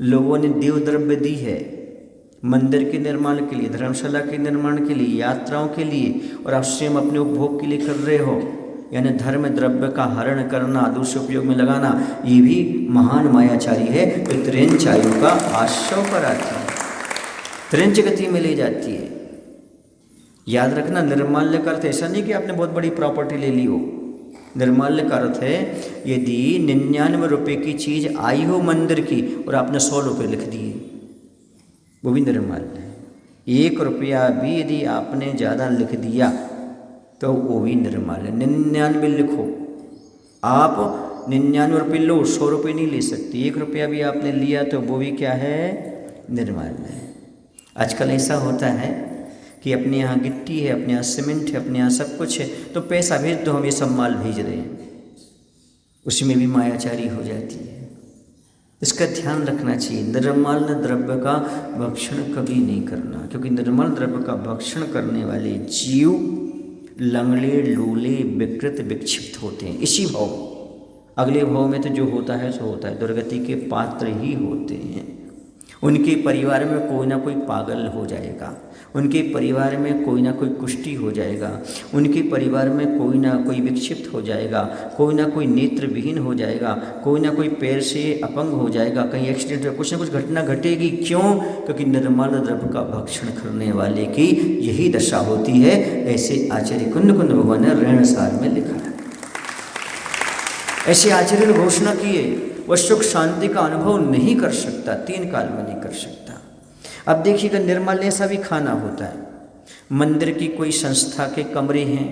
लोगों ने देव द्रव्य दी है मंदिर के निर्माण के लिए, धर्मशाला के निर्माण के लिए, यात्राओं के लिए, और आप स्वयं अपने उपभोग के लिए कर रहे हो। यानी धर्म द्रव्य का हरण करना, दूसरे उपयोग में लगाना, ये भी महान मायाचारी है। तो त्रिंच आयु का आश्रव पर आती है, त्रिंच गति में ले जाती है। याद रखना, निर्माल्य का अर्थ ऐसा नहीं कि आपने बहुत बड़ी प्रॉपर्टी ले ली हो। निर्माल्य का अर्थ है यदि 99 रुपये की चीज़ आई हो मंदिर की और आपने 100 रुपये लिख दिए, वो भी निर्माल्य है। 1 रुपया भी यदि आपने ज़्यादा लिख दिया तो वो भी निर्माल्य। 99 लिखो, आप 99 रुपये लो, 100 रुपये नहीं ले सकते। 1 रुपया भी आपने लिया तो वो भी क्या है? निर्माल्य है। आजकल ऐसा होता है कि अपने यहाँ गिट्टी है, अपने यहाँ सीमेंट है, अपने यहाँ सब कुछ है, तो पैसा भेज दो, हम ये सब माल भेज रहे हैं, उसमें भी मायाचारी हो जाती है। इसका ध्यान रखना चाहिए। निर्मल द्रव्य का भक्षण कभी नहीं करना, क्योंकि निर्मल द्रव्य का भक्षण करने वाले जीव लंगड़े, लूले, विकृत, विक्षिप्त होते हैं इसी भाव। अगले भाव में तो जो होता है सो होता है, दुर्गति के पात्र ही होते हैं। उनके परिवार में कोई ना कोई पागल हो जाएगा, उनके परिवार में कोई ना कोई कुष्ठी हो जाएगा, उनके परिवार में कोई ना कोई विक्षिप्त हो जाएगा, कोई ना कोई नेत्र विहीन हो जाएगा, कोई ना कोई पैर से अपंग हो जाएगा, कहीं एक्सीडेंट में कुछ ना कुछ घटना घटेगी। क्यों? क्योंकि निर्मल द्रव्य का भक्षण करने वाले की यही दशा होती है। ऐसे आचार्य कुंद कुंद भगवान ने ऋणसार में लिखा है। ऐसे आचार्य ने घोषणा की है, वह सुख शांति का अनुभव नहीं कर सकता, 3 काल में नहीं कर सकता। अब देखिएगा, निर्माल्य ऐसा भी खाना होता है। मंदिर की कोई संस्था के कमरे हैं,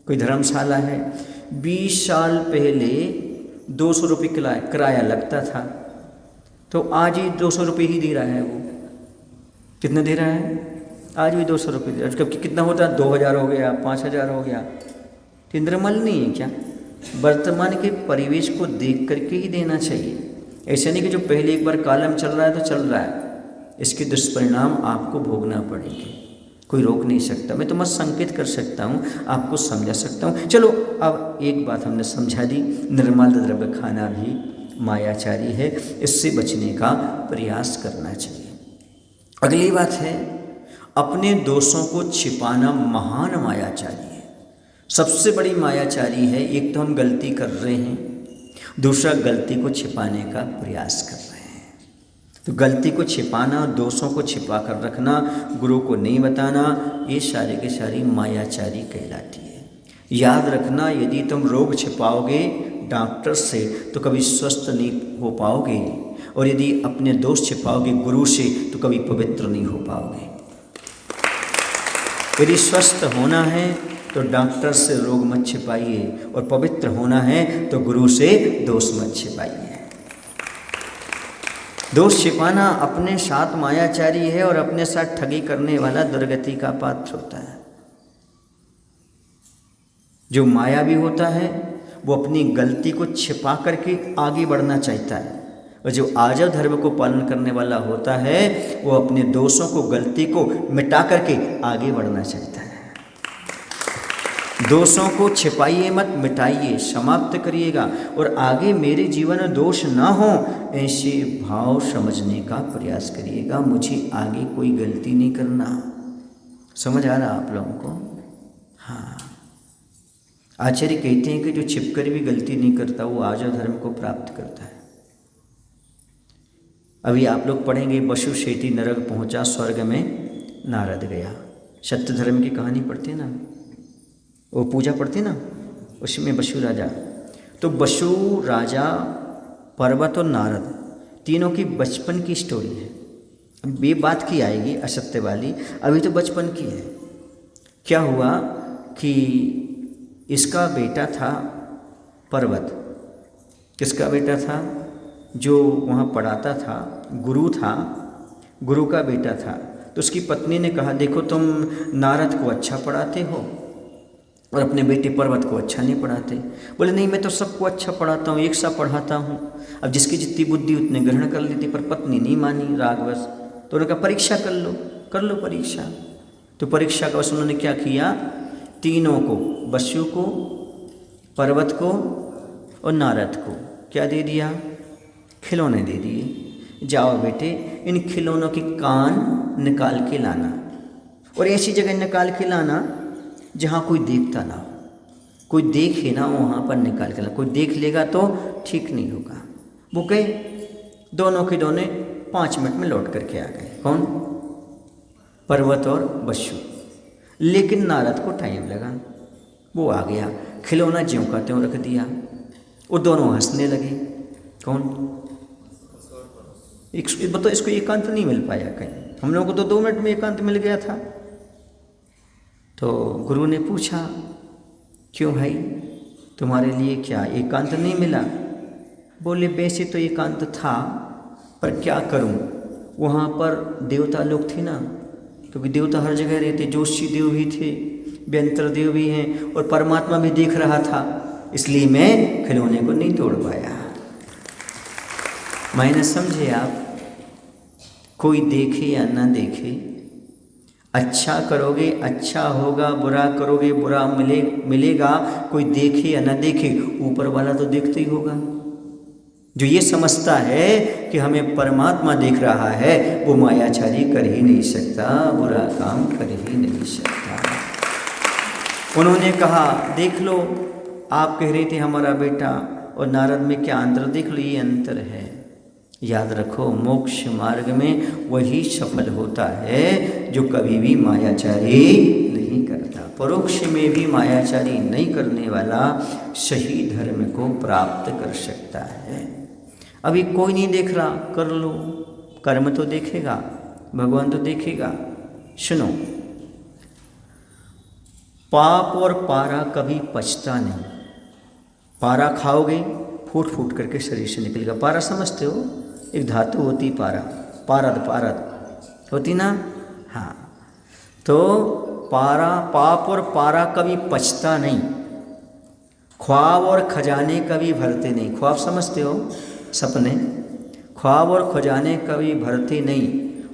कोई धर्मशाला है, 20 साल पहले 200 रुपये किराया लगता था, तो आज ही 200 रुपये ही दे रहा है। वो कितना दे रहा है? आज भी 200 रुपये दे रहा है। क्योंकि कितना होता है? 2000 हो गया, 5000 हो गया। तो निर्मल नहीं है क्या? वर्तमान के परिवेश को देख करके ही देना चाहिए। ऐसा नहीं कि जो पहले एक बार कालम चल रहा है तो चल रहा है, इसके दुष्परिणाम आपको भोगना पड़ेंगे। कोई रोक नहीं सकता। मैं तो बस संकेत कर सकता हूँ, आपको समझा सकता हूँ। चलो अब एक बात हमने समझा दी, निर्मल द्रव्य खाना भी मायाचारी है, इससे बचने का प्रयास करना चाहिए। अगली बात है, अपने दोषों को छिपाना महान मायाचारी है। सबसे बड़ी मायाचारी है, एक तो हम गलती कर रहे हैं, दूसरा गलती को छिपाने का प्रयास कर रहे हैं। तो गलती को छिपाना, दोषों को छिपा कर रखना, गुरु को नहीं बताना, ये सारी की सारी मायाचारी कहलाती है। याद रखना, यदि तुम रोग छिपाओगे डॉक्टर से तो कभी स्वस्थ नहीं हो पाओगे, और यदि अपने दोष छिपाओगे गुरु से तो कभी पवित्र नहीं हो पाओगे। यदि स्वस्थ होना है तो डॉक्टर से रोग मत छिपाइए, और पवित्र होना है तो गुरु से दोष मत छिपाइए। दोष छिपाना अपने साथ मायाचारी है, और अपने साथ ठगी करने वाला दुर्गति का पात्र होता है। जो मायावी होता है वो अपनी गलती को छिपा करके आगे बढ़ना चाहता है, और जो आर्जव धर्म को पालन करने वाला होता है वो अपने दोषों को, गलती को मिटा करके आगे बढ़ना चाहता है। दोषों को छिपाइए मत, मिटाइए, समाप्त करिएगा, और आगे मेरे जीवन में दोष ना हो ऐसे भाव समझने का प्रयास करिएगा। मुझे आगे कोई गलती नहीं करना। समझ आ रहा आप लोगों को? हाँ, आचार्य कहते हैं कि जो छिपकर भी गलती नहीं करता वो आर्जव धर्म को प्राप्त करता है। अभी आप लोग पढ़ेंगे, बसु शेती नरक पहुंचा, स्वर्ग में नारद गया। सत्य धर्म की कहानी पढ़ते ना, वो पूजा पढ़ते ना, उसमें बसु राजा, तो बसु राजा, पर्वत और नारद तीनों की बचपन की स्टोरी है। अब ये बात की आएगी असत्य वाली, अभी तो बचपन की है। क्या हुआ कि इसका बेटा था पर्वत, किसका बेटा था? जो वहाँ पढ़ाता था, गुरु था, गुरु का बेटा था। तो उसकी पत्नी ने कहा, देखो तुम नारद को अच्छा पढ़ाते हो और अपने बेटे पर्वत को अच्छा नहीं पढ़ाते। बोले नहीं, मैं तो सबको अच्छा पढ़ाता हूँ, एक सा पढ़ाता हूँ। अब जिसकी जितनी बुद्धि उतने ग्रहण कर लेती, पर पत्नी नहीं मानी रागवश। तो उन्होंने कहा परीक्षा कर लो परीक्षा। तो परीक्षा का वश उन्होंने क्या किया, तीनों को, बसु को, पर्वत को और नारद को क्या दे दिया? खिलौने दे दिए। जाओ बेटे, इन खिलौनों के कान निकाल के लाना, और ऐसी जगह निकाल के लाना जहाँ कोई देखता ना हो, कोई देखे ना वहाँ पर निकाल के लाना। कोई देख लेगा तो ठीक नहीं होगा। वो गए, दोनों के दोनों 5 मिनट में लौट करके आ गए। कौन? पर्वत और बसु। लेकिन नारद को टाइम लगा, वो आ गया, खिलौना ज्यों का त्यों रख दिया। वो दोनों हंसने लगे। कौन? बताओ, इसको एकांत नहीं मिल पाया कहीं। हम लोगों को तो 2 मिनट में एकांत मिल गया था। तो गुरु ने पूछा, क्यों भाई, तुम्हारे लिए क्या एकांत नहीं मिला? बोले वैसे तो एकांत था, पर क्या करूं, वहाँ पर देवता लोग थे ना, क्योंकि देवता हर जगह रहते, जोशी देव भी थे, व्यंतर देव भी हैं, और परमात्मा भी देख रहा था, इसलिए मैं खिलौने को नहीं तोड़ पाया। मैंने समझे आप? कोई देखे या ना देखे, अच्छा करोगे अच्छा होगा, बुरा करोगे बुरा मिलेगा। कोई देखे या ना देखे, ऊपर वाला तो देखते ही होगा। जो ये समझता है कि हमें परमात्मा देख रहा है, वो मायाचारी कर ही नहीं सकता, बुरा काम कर ही नहीं सकता। उन्होंने कहा, देख लो, आप कह रहे थे हमारा बेटा और नारद में क्या अंतर, देख लो ये अंतर है। याद रखो, मोक्ष मार्ग में वही सफल होता है जो कभी भी मायाचारी नहीं करता। परोक्ष में भी मायाचारी नहीं करने वाला सही धर्म को प्राप्त कर सकता है। अभी कोई नहीं देख रहा, कर लो, कर्म तो देखेगा, भगवान तो देखेगा। सुनो, पाप और पारा कभी पचता नहीं। पारा खाओगे, फूट फूट करके शरीर से निकलेगा। पारा समझते हो, एक धातु होती पारा, पारद होती ना, हाँ। तो पारा, पाप और पारा कभी पचता नहीं। ख्वाब और खजाने कभी भरते नहीं। ख्वाब समझते हो, सपने। ख्वाब और खजाने कभी भरते नहीं,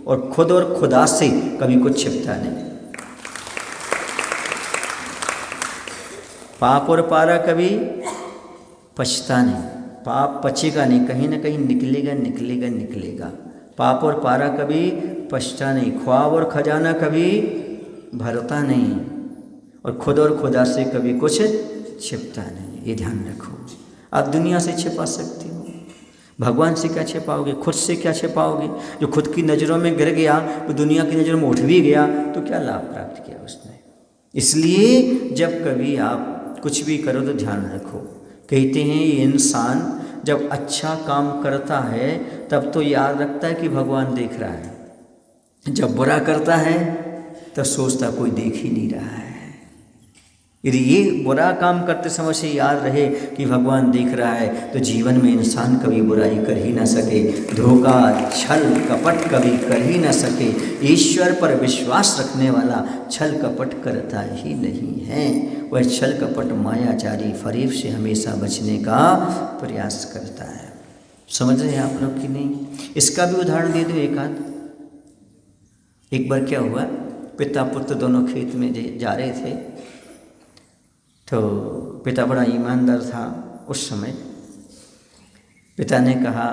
और खुद और खुदा से कभी कुछ छिपता नहीं। पाप और पारा कभी पछता नहीं, पाप पचेगा नहीं, कहीं ना कहीं निकलेगा निकलेगा निकलेगा। पाप और पारा कभी पछता नहीं, ख्वाब और खजाना कभी भरता नहीं, और खुद और खुदा से कभी कुछ छिपता नहीं। ये ध्यान रखो। आप दुनिया से छिपा सकते हो, भगवान से क्या छिपाओगे, खुद से क्या छिपाओगे। जो खुद की नज़रों में गिर गया, वो दुनिया की नज़रों में उठ भी गया, तो क्या लाभ प्राप्त किया उसने। इसलिए जब कभी आप कुछ भी करो तो ध्यान रखो। कहते हैं ये इंसान जब अच्छा काम करता है तब तो याद रखता है कि भगवान देख रहा है, जब बुरा करता है तब सोचता कोई देख ही नहीं रहा है। यदि ये बुरा काम करते समय से याद रहे कि भगवान देख रहा है तो जीवन में इंसान कभी बुराई कर ही ना सके, धोखा छल कपट कभी कर ही ना सके। ईश्वर पर विश्वास रखने वाला छल कपट करता ही नहीं है। वह छल कपट मायाचारी फरेब से हमेशा बचने का प्रयास करता है। समझ रहे हैं आप लोग कि नहीं। इसका भी उदाहरण दे दो एक आध। एक बार क्या हुआ, पिता पुत्र दोनों खेत में जा रहे थे, तो पिता बड़ा ईमानदार था उस समय। पिता ने कहा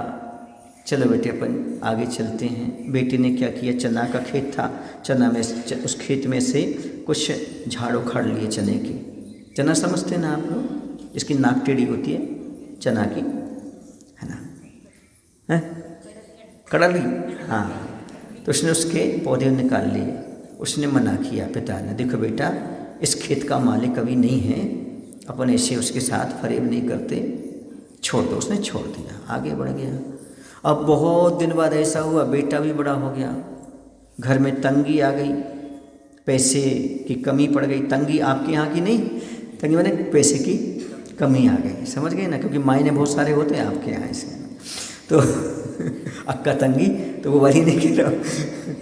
चलो बेटे अपन आगे चलते हैं। बेटी ने क्या किया, चना का खेत था, चना में उस खेत में से कुछ झाड़ उखाड़ लिए चने के। चना समझते हैं ना आप लोग, इसकी नाक टेढ़ी होती है चना की, है ना, है कड़ली, हाँ। तो उसने उसके पौधे निकाल लिए। उसने मना किया पिता ने, देखो बेटा इस खेत का मालिक कभी नहीं है, अपन ऐसे उसके साथ फरेब नहीं करते, छोड़ दो। उसने छोड़ दिया, आगे बढ़ गया। अब बहुत दिन बाद ऐसा हुआ, बेटा भी बड़ा हो गया, घर में तंगी आ गई, पैसे की कमी पड़ गई। तंगी आपके यहाँ की नहीं, तंगी मैंने पैसे की कमी आ गई, समझ गए ना, क्योंकि मायने बहुत सारे होते हैं आपके यहाँ ऐसे। तो अक्का तंगी तो वो वाली नहीं कह रहा,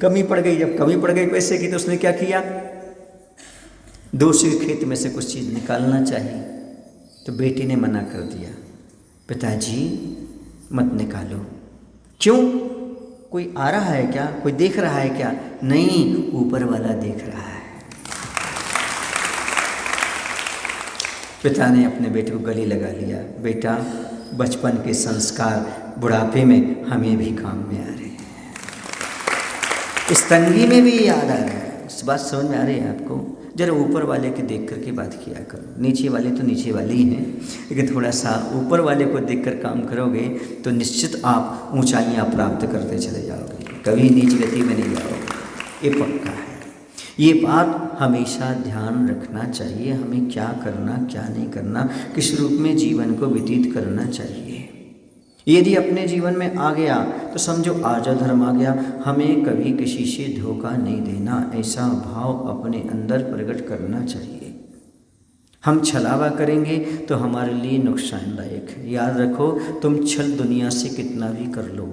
कमी पड़ गई। जब कमी पड़ गई पैसे की तो उसने क्या किया, दूसरे खेत में से कुछ चीज़ निकालना चाहिए। तो बेटी ने मना कर दिया, पिताजी मत निकालो। क्यों, कोई आ रहा है क्या, कोई देख रहा है क्या? नहीं, ऊपर वाला देख रहा है। पिता ने अपने बेटे को गले लगा लिया, बेटा बचपन के संस्कार बुढ़ापे में हमें भी काम में आ रहे हैं, इस तंगी में भी याद आ रहा है। इस बात समझ में आ रही है आपको? जरा ऊपर वाले के देख करके बात किया करो। नीचे वाले तो नीचे वाले ही हैं, लेकिन थोड़ा सा ऊपर वाले को देखकर काम करोगे तो निश्चित आप ऊंचाइयां प्राप्त करते चले जाओगे, कभी नीच गति में नहीं जाओगे, ये पक्का है। ये बात हमेशा ध्यान रखना चाहिए, हमें क्या करना क्या नहीं करना, किस रूप में जीवन को व्यतीत करना चाहिए। यदि अपने जीवन में आ गया तो समझो आर्य धर्म आ गया। हमें कभी किसी से धोखा नहीं देना, ऐसा भाव अपने अंदर प्रकट करना चाहिए। हम छलावा करेंगे तो हमारे लिए नुकसानदायक है। याद रखो, तुम छल दुनिया से कितना भी कर लो,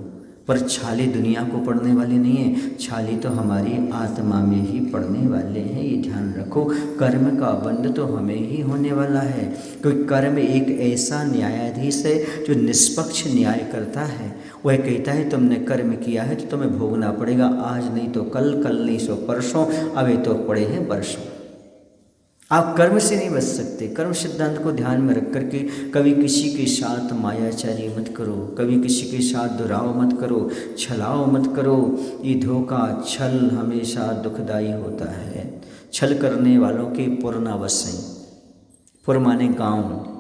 पर छाले दुनिया को पड़ने वाले नहीं हैं, छाले तो हमारी आत्मा में ही पड़ने वाले हैं। ये ध्यान रखो, कर्म का बंध तो हमें ही होने वाला है, क्योंकि कर्म एक ऐसा न्यायाधीश है जो निष्पक्ष न्याय करता है। वह कहता है तुमने कर्म किया है तो तुम्हें भोगना पड़ेगा, आज नहीं तो कल, कल नहीं सो परसों, अभी तो पड़े हैं बरसों। आप कर्म से नहीं बच सकते। कर्म सिद्धांत को ध्यान में रख करके कभी किसी के साथ मायाचारी मत करो, कभी किसी के साथ दुराव मत करो, छलाव मत करो। ये धोखा छल हमेशा दुखदाई होता है। छल करने वालों के पुर ना बसें, पुर माने गाँव।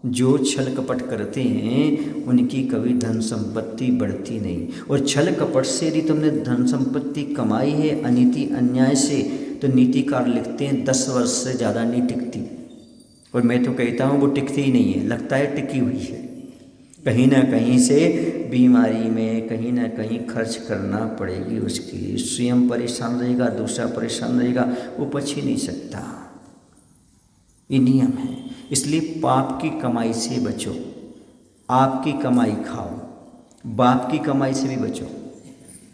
जो छल कपट करते हैं उनकी कभी धन संपत्ति बढ़ती नहीं। और छल कपट से यदि तुमने धन संपत्ति कमाई है अनीति अन्याय से, तो नीतिकार लिखते हैं 10 वर्ष से ज़्यादा नहीं टिकती। और मैं तो कहता हूँ वो टिकती ही नहीं है, लगता है टिकी हुई है। कहीं ना कहीं से बीमारी में कहीं ना कहीं खर्च करना पड़ेगी उसके लिए। स्वयं परेशान रहेगा, दूसरा परेशान रहेगा, वो पच ही नहीं सकता। ये नियम है। इसलिए पाप की कमाई से बचो, आपकी कमाई खाओ, बाप की कमाई से भी बचो।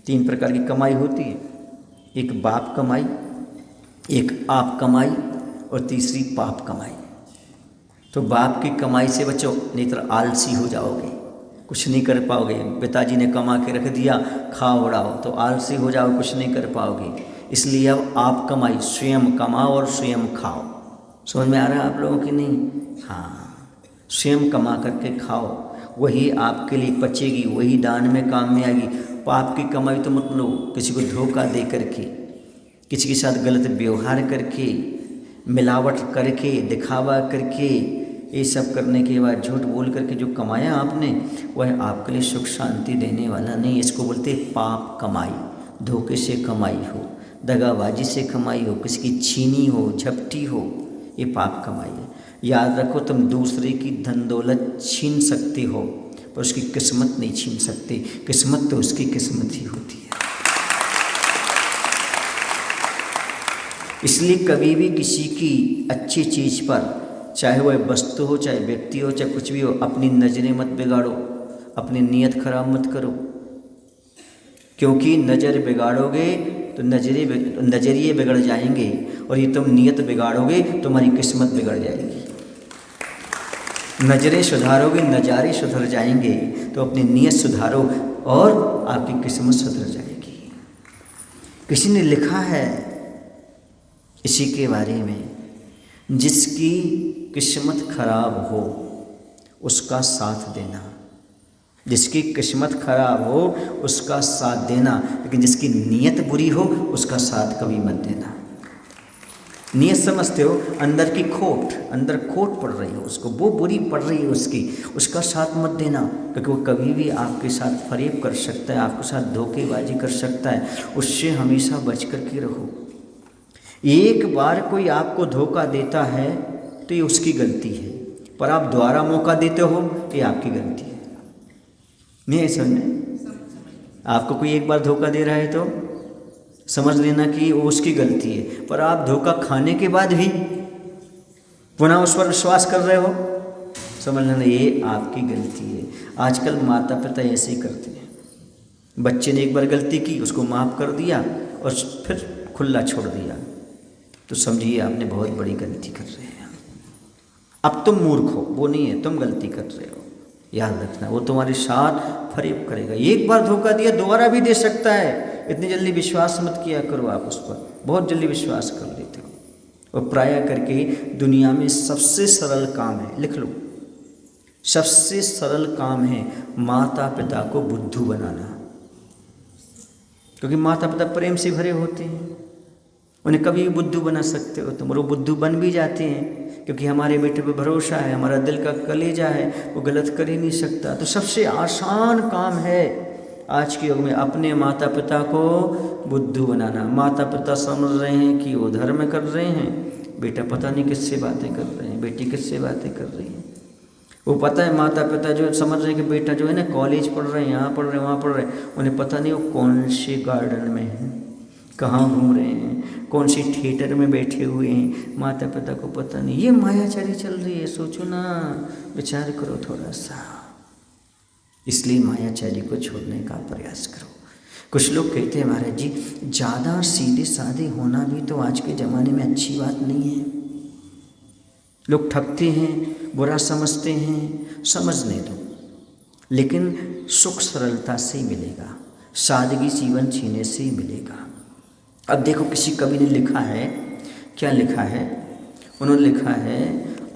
3 प्रकार की कमाई होती है, एक बाप कमाई, एक आप कमाई और तीसरी पाप कमाई। तो बाप की कमाई से बचो, नहीं तो आलसी हो जाओगे, कुछ नहीं कर पाओगे। पिताजी ने कमा के रख दिया, खाओ उड़ाओ, तो आलसी हो जाओ, कुछ नहीं कर पाओगे। इसलिए अब आप कमाई, स्वयं कमाओ और स्वयं खाओ। समझ में आ रहा है आप लोगों की नहीं? हाँ, स्वयं कमा करके खाओ, वही आपके लिए पचेगी, वही दान में काम में आएगी। पाप की कमाई तो मत लो किसी को धोखा दे करके, किसी के साथ गलत व्यवहार करके, मिलावट करके, दिखावा करके, ये सब करने के बाद झूठ बोल करके जो कमाया आपने, वह आपके लिए सुख शांति देने वाला नहीं। इसको बोलते पाप कमाई। धोखे से कमाई हो, दगाबाजी से कमाई हो, किसी की छीनी हो, झपटी हो, ये पाप कमाई है। याद रखो, तुम दूसरे की धन दौलत छीन सकते हो पर उसकी किस्मत नहीं छीन सकते। किस्मत तो उसकी किस्मत ही होती है। इसलिए कभी भी किसी की अच्छी चीज़ पर, चाहे वह वस्तु हो, चाहे व्यक्ति हो, चाहे कुछ भी हो, अपनी नज़रें मत बिगाड़ो, अपनी नीयत खराब मत करो। क्योंकि नज़र बिगाड़ोगे तो नज़रिए बिगड़ जाएंगे, और ये तुम नीयत बिगाड़ोगे तुम्हारी किस्मत बिगड़ जाएगी। नज़रें सुधारोगे, नज़ारे सुधर जाएंगे, तो अपनी नीयत सुधारो और आपकी किस्मत सुधर जाएगी। किसी ने लिखा है इसी के बारे में, जिसकी किस्मत खराब हो उसका साथ देना, जिसकी किस्मत खराब हो उसका साथ देना, लेकिन जिसकी नीयत बुरी हो उसका साथ कभी मत देना। नीयत समझते हो, अंदर की खोट, अंदर खोट पड़ रही हो उसको, वो बुरी पड़ रही है उसकी, उसका साथ मत देना, क्योंकि वो कभी भी आपके साथ फरेब कर सकता है, आपके साथ धोखेबाजी कर सकता है। उससे हमेशा बच कर के रहो। एक बार कोई आपको धोखा देता है तो ये उसकी गलती है, पर आप दोबारा मौका देते हो तो ये आपकी गलती है। नहीं समझे? आपको कोई एक बार धोखा दे रहा है तो समझ लेना कि वो उसकी गलती है, पर आप धोखा खाने के बाद भी पुनः उस पर विश्वास कर रहे हो, समझ लेना ये आपकी गलती है। आजकल माता पिता ऐसे ही करते हैं। बच्चे ने एक बार गलती की, उसको माफ़ कर दिया और फिर खुला छोड़ दिया, तो समझिए आपने बहुत बड़ी गलती कर रहे हैं। अब तुम मूर्ख हो, वो नहीं है, तुम गलती कर रहे हो। याद रखना, वो तुम्हारे साथ फरेब करेगा। एक बार धोखा दिया, दोबारा भी दे सकता है। इतनी जल्दी विश्वास मत किया करो आप उस पर, बहुत जल्दी विश्वास कर लेते हो। और प्राय करके दुनिया में सबसे सरल काम है, लिख लो, सबसे सरल काम है माता पिता को बुद्धू बनाना। क्योंकि माता पिता प्रेम से भरे होते हैं, उन्हें कभी भी बुद्धू बना सकते हो तुम, और वो बुद्धू बन भी जाते हैं, क्योंकि हमारे बेटे पे भरोसा है, हमारा दिल का कलेजा है, वो गलत कर ही नहीं सकता। तो सबसे आसान काम है आज के युग में अपने माता पिता को बुद्धू बनाना। माता पिता समझ रहे हैं कि वो धर्म कर रहे हैं, बेटा पता नहीं किससे बातें कर रहे हैं, बेटी किससे बातें कर रही है। वो पता है माता पिता जो समझ रहे हैं कि बेटा जो है ना कॉलेज पढ़ रहे हैं, यहाँ पढ़ रहे हैं, वहाँ पढ़ रहे हैं, उन्हें पता नहीं वो कौन से गार्डन में है, कहाँ घूम रहे हैं, कौन सी थिएटर में बैठे हुए हैं, माता पिता को पता नहीं। ये मायाचारी चल रही है, सोचो ना, विचार करो थोड़ा सा। इसलिए मायाचारी को छोड़ने का प्रयास करो। कुछ लोग कहते हैं महाराज जी ज़्यादा सीधे साधे होना भी तो आज के ज़माने में अच्छी बात नहीं है। लोग ठगते हैं, बुरा समझते हैं, समझने दो, लेकिन सुख सरलता से ही मिलेगा, सादगी जीवन जीने से ही मिलेगा। अब देखो किसी कवि ने लिखा है, क्या लिखा है, उन्होंने लिखा है,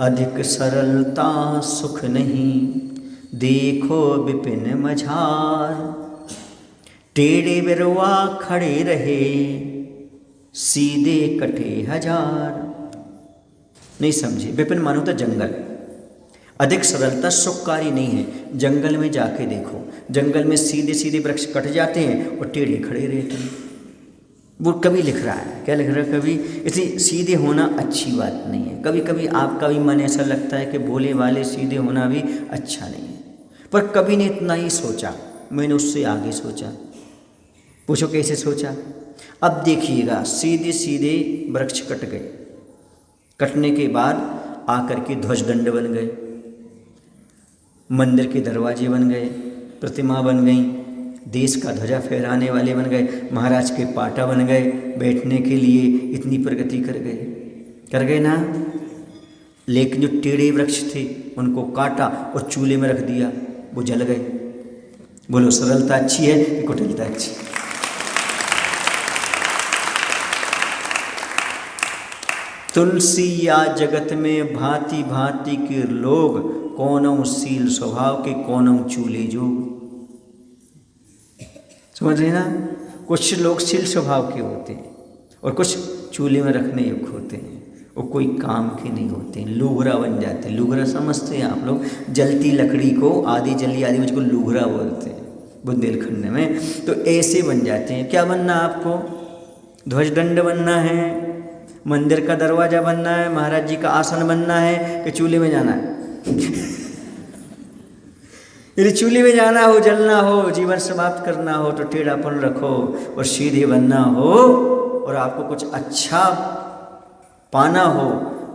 अधिक सरलता सुख नहीं, देखो विपिन मझार, टेढ़े बिरवा खड़े रहे, सीधे कटे हजार। नहीं समझे? विपिन मानो तो जंगल। अधिक सरलता सुखकारी नहीं है। जंगल में जाके देखो, जंगल में सीधे सीधे वृक्ष कट जाते हैं और टेढ़े खड़े रहते हैं। वो कवि लिख रहा है, क्या लिख रहा है कवि? इसलिए सीधे होना अच्छी बात नहीं है। कभी कभी आपका भी मन ऐसा लगता है कि भोले वाले सीधे होना भी अच्छा नहीं है, पर कवि ने इतना ही सोचा, मैंने उससे आगे सोचा। पूछो कैसे सोचा? अब देखिएगा, सीधे सीधे वृक्ष कट गए, कटने के बाद आकर के ध्वजदंड बन गए, मंदिर के दरवाजे बन गए, प्रतिमा बन गई, देश का ध्वजा फहराने वाले बन गए, महाराज के पाटा बन गए, बैठने के लिए इतनी प्रगति कर गए ना। लेकिन जो टेढ़े वृक्ष थे उनको काटा और चूल्हे में रख दिया, वो जल गए। बोलो सरलता अच्छी है कि कुटिलता अच्छी? तो तुलसी या जगत में भांति भांति के लोग, कौनों शील स्वभाव के कौनों चूले जोग। समझ रहे ना? कुछ लोग शील स्वभाव के होते हैं और कुछ चूल्हे में रखने योग्य होते हैं, वो कोई काम के नहीं होते, लूगरा बन जाते हैं। लूगरा समझते हैं आप लोग? जलती लकड़ी को आधी जली आधी मुझको लूगरा बोलते हैं बुंदेलखंड में। तो ऐसे बन जाते हैं। क्या बनना आपको? ध्वजदंड बनना है, मंदिर का दरवाजा बनना है, महाराज जी का आसन बनना है, कि चूल्हे में जाना है? यदि चूल्हे में जाना हो, जलना हो, जीवन समाप्त करना हो तो टेढ़ापन रखो, और सीधे बनना हो और आपको कुछ अच्छा पाना हो,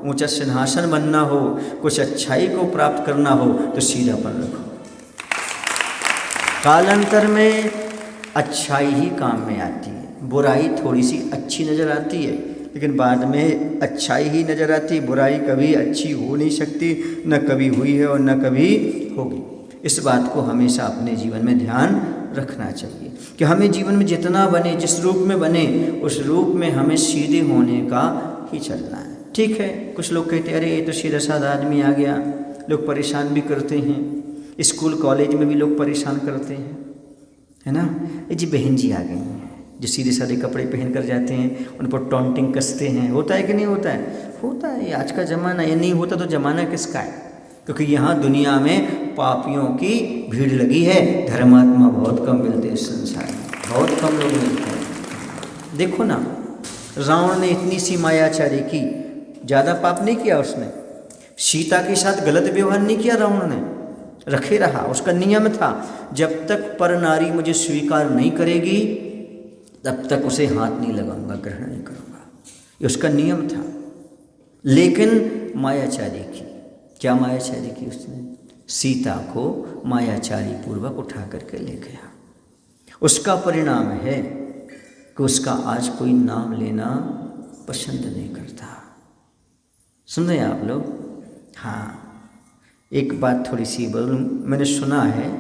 ऊंचा सिंहासन बनना हो, कुछ अच्छाई को प्राप्त करना हो तो सीधापन रखो। कालांतर में अच्छाई ही काम में आती है, बुराई थोड़ी सी अच्छी नज़र आती है, लेकिन बाद में अच्छाई ही नज़र आती है। बुराई कभी अच्छी हो नहीं सकती, न कभी हुई है और न कभी होगी। इस बात को हमेशा अपने जीवन में ध्यान रखना चाहिए कि हमें जीवन में जितना बने, जिस रूप में बने, उस रूप में हमें सीधे होने का ही चलना है। ठीक है, कुछ लोग कहते हैं अरे ये तो सीधा साधा आदमी आ गया, लोग परेशान भी करते हैं, स्कूल कॉलेज में भी लोग परेशान करते हैं, है ना? ये जी बहन जी आ गई हैं जो सीधे साधे कपड़े पहन कर जाते हैं, उन पर टॉन्टिंग कसते हैं। होता है कि नहीं होता है? होता है। ये आज का ज़माना, ये नहीं होता तो ज़माना किसका है? क्योंकि यहाँ दुनिया में पापियों की भीड़ लगी है, धर्मात्मा बहुत कम मिलते हैं इस संसार में, बहुत कम लोग मिलते हैं। देखो ना, रावण ने इतनी सी मायाचारी की, ज़्यादा पाप नहीं किया उसने। सीता के साथ गलत व्यवहार नहीं किया रावण ने, रखे रहा। उसका नियम था जब तक पर नारी मुझे स्वीकार नहीं करेगी तब तक उसे हाथ नहीं लगाऊंगा, ग्रहण नहीं करूंगा, ये उसका नियम था। लेकिन मायाचारी की, क्या मायाचारी की उसने? सीता को मायाचारी पूर्वक उठा करके ले गया। उसका परिणाम है कि उसका आज कोई नाम लेना पसंद नहीं करता। सुन रहे हैं आप लोग? हाँ, एक बात थोड़ी सी बोलूं। मैंने सुना है